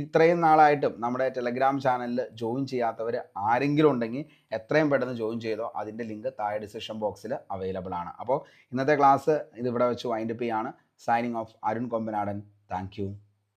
ഇത്രയും നാളായിട്ടും നമ്മുടെ ടെലഗ്രാം ചാനലിൽ ജോയിൻ ചെയ്യാത്തവർ ആരെങ്കിലും ഉണ്ടെങ്കിൽ എത്രയും പെട്ടെന്ന് ജോയിൻ ചെയ്തോ. അതിൻ്റെ ലിങ്ക് താഴെ ഡിസ്ക്രിപ്ഷൻ ബോക്സിൽ അവൈലബിൾ ആണ്. അപ്പോൾ ഇന്നത്തെ ക്ലാസ് ഇതിവിടെ വെച്ച് വൈൻഡപ്പ് ചെയ്യാണ്. Signing off, Arun Kombanadan. Thank you.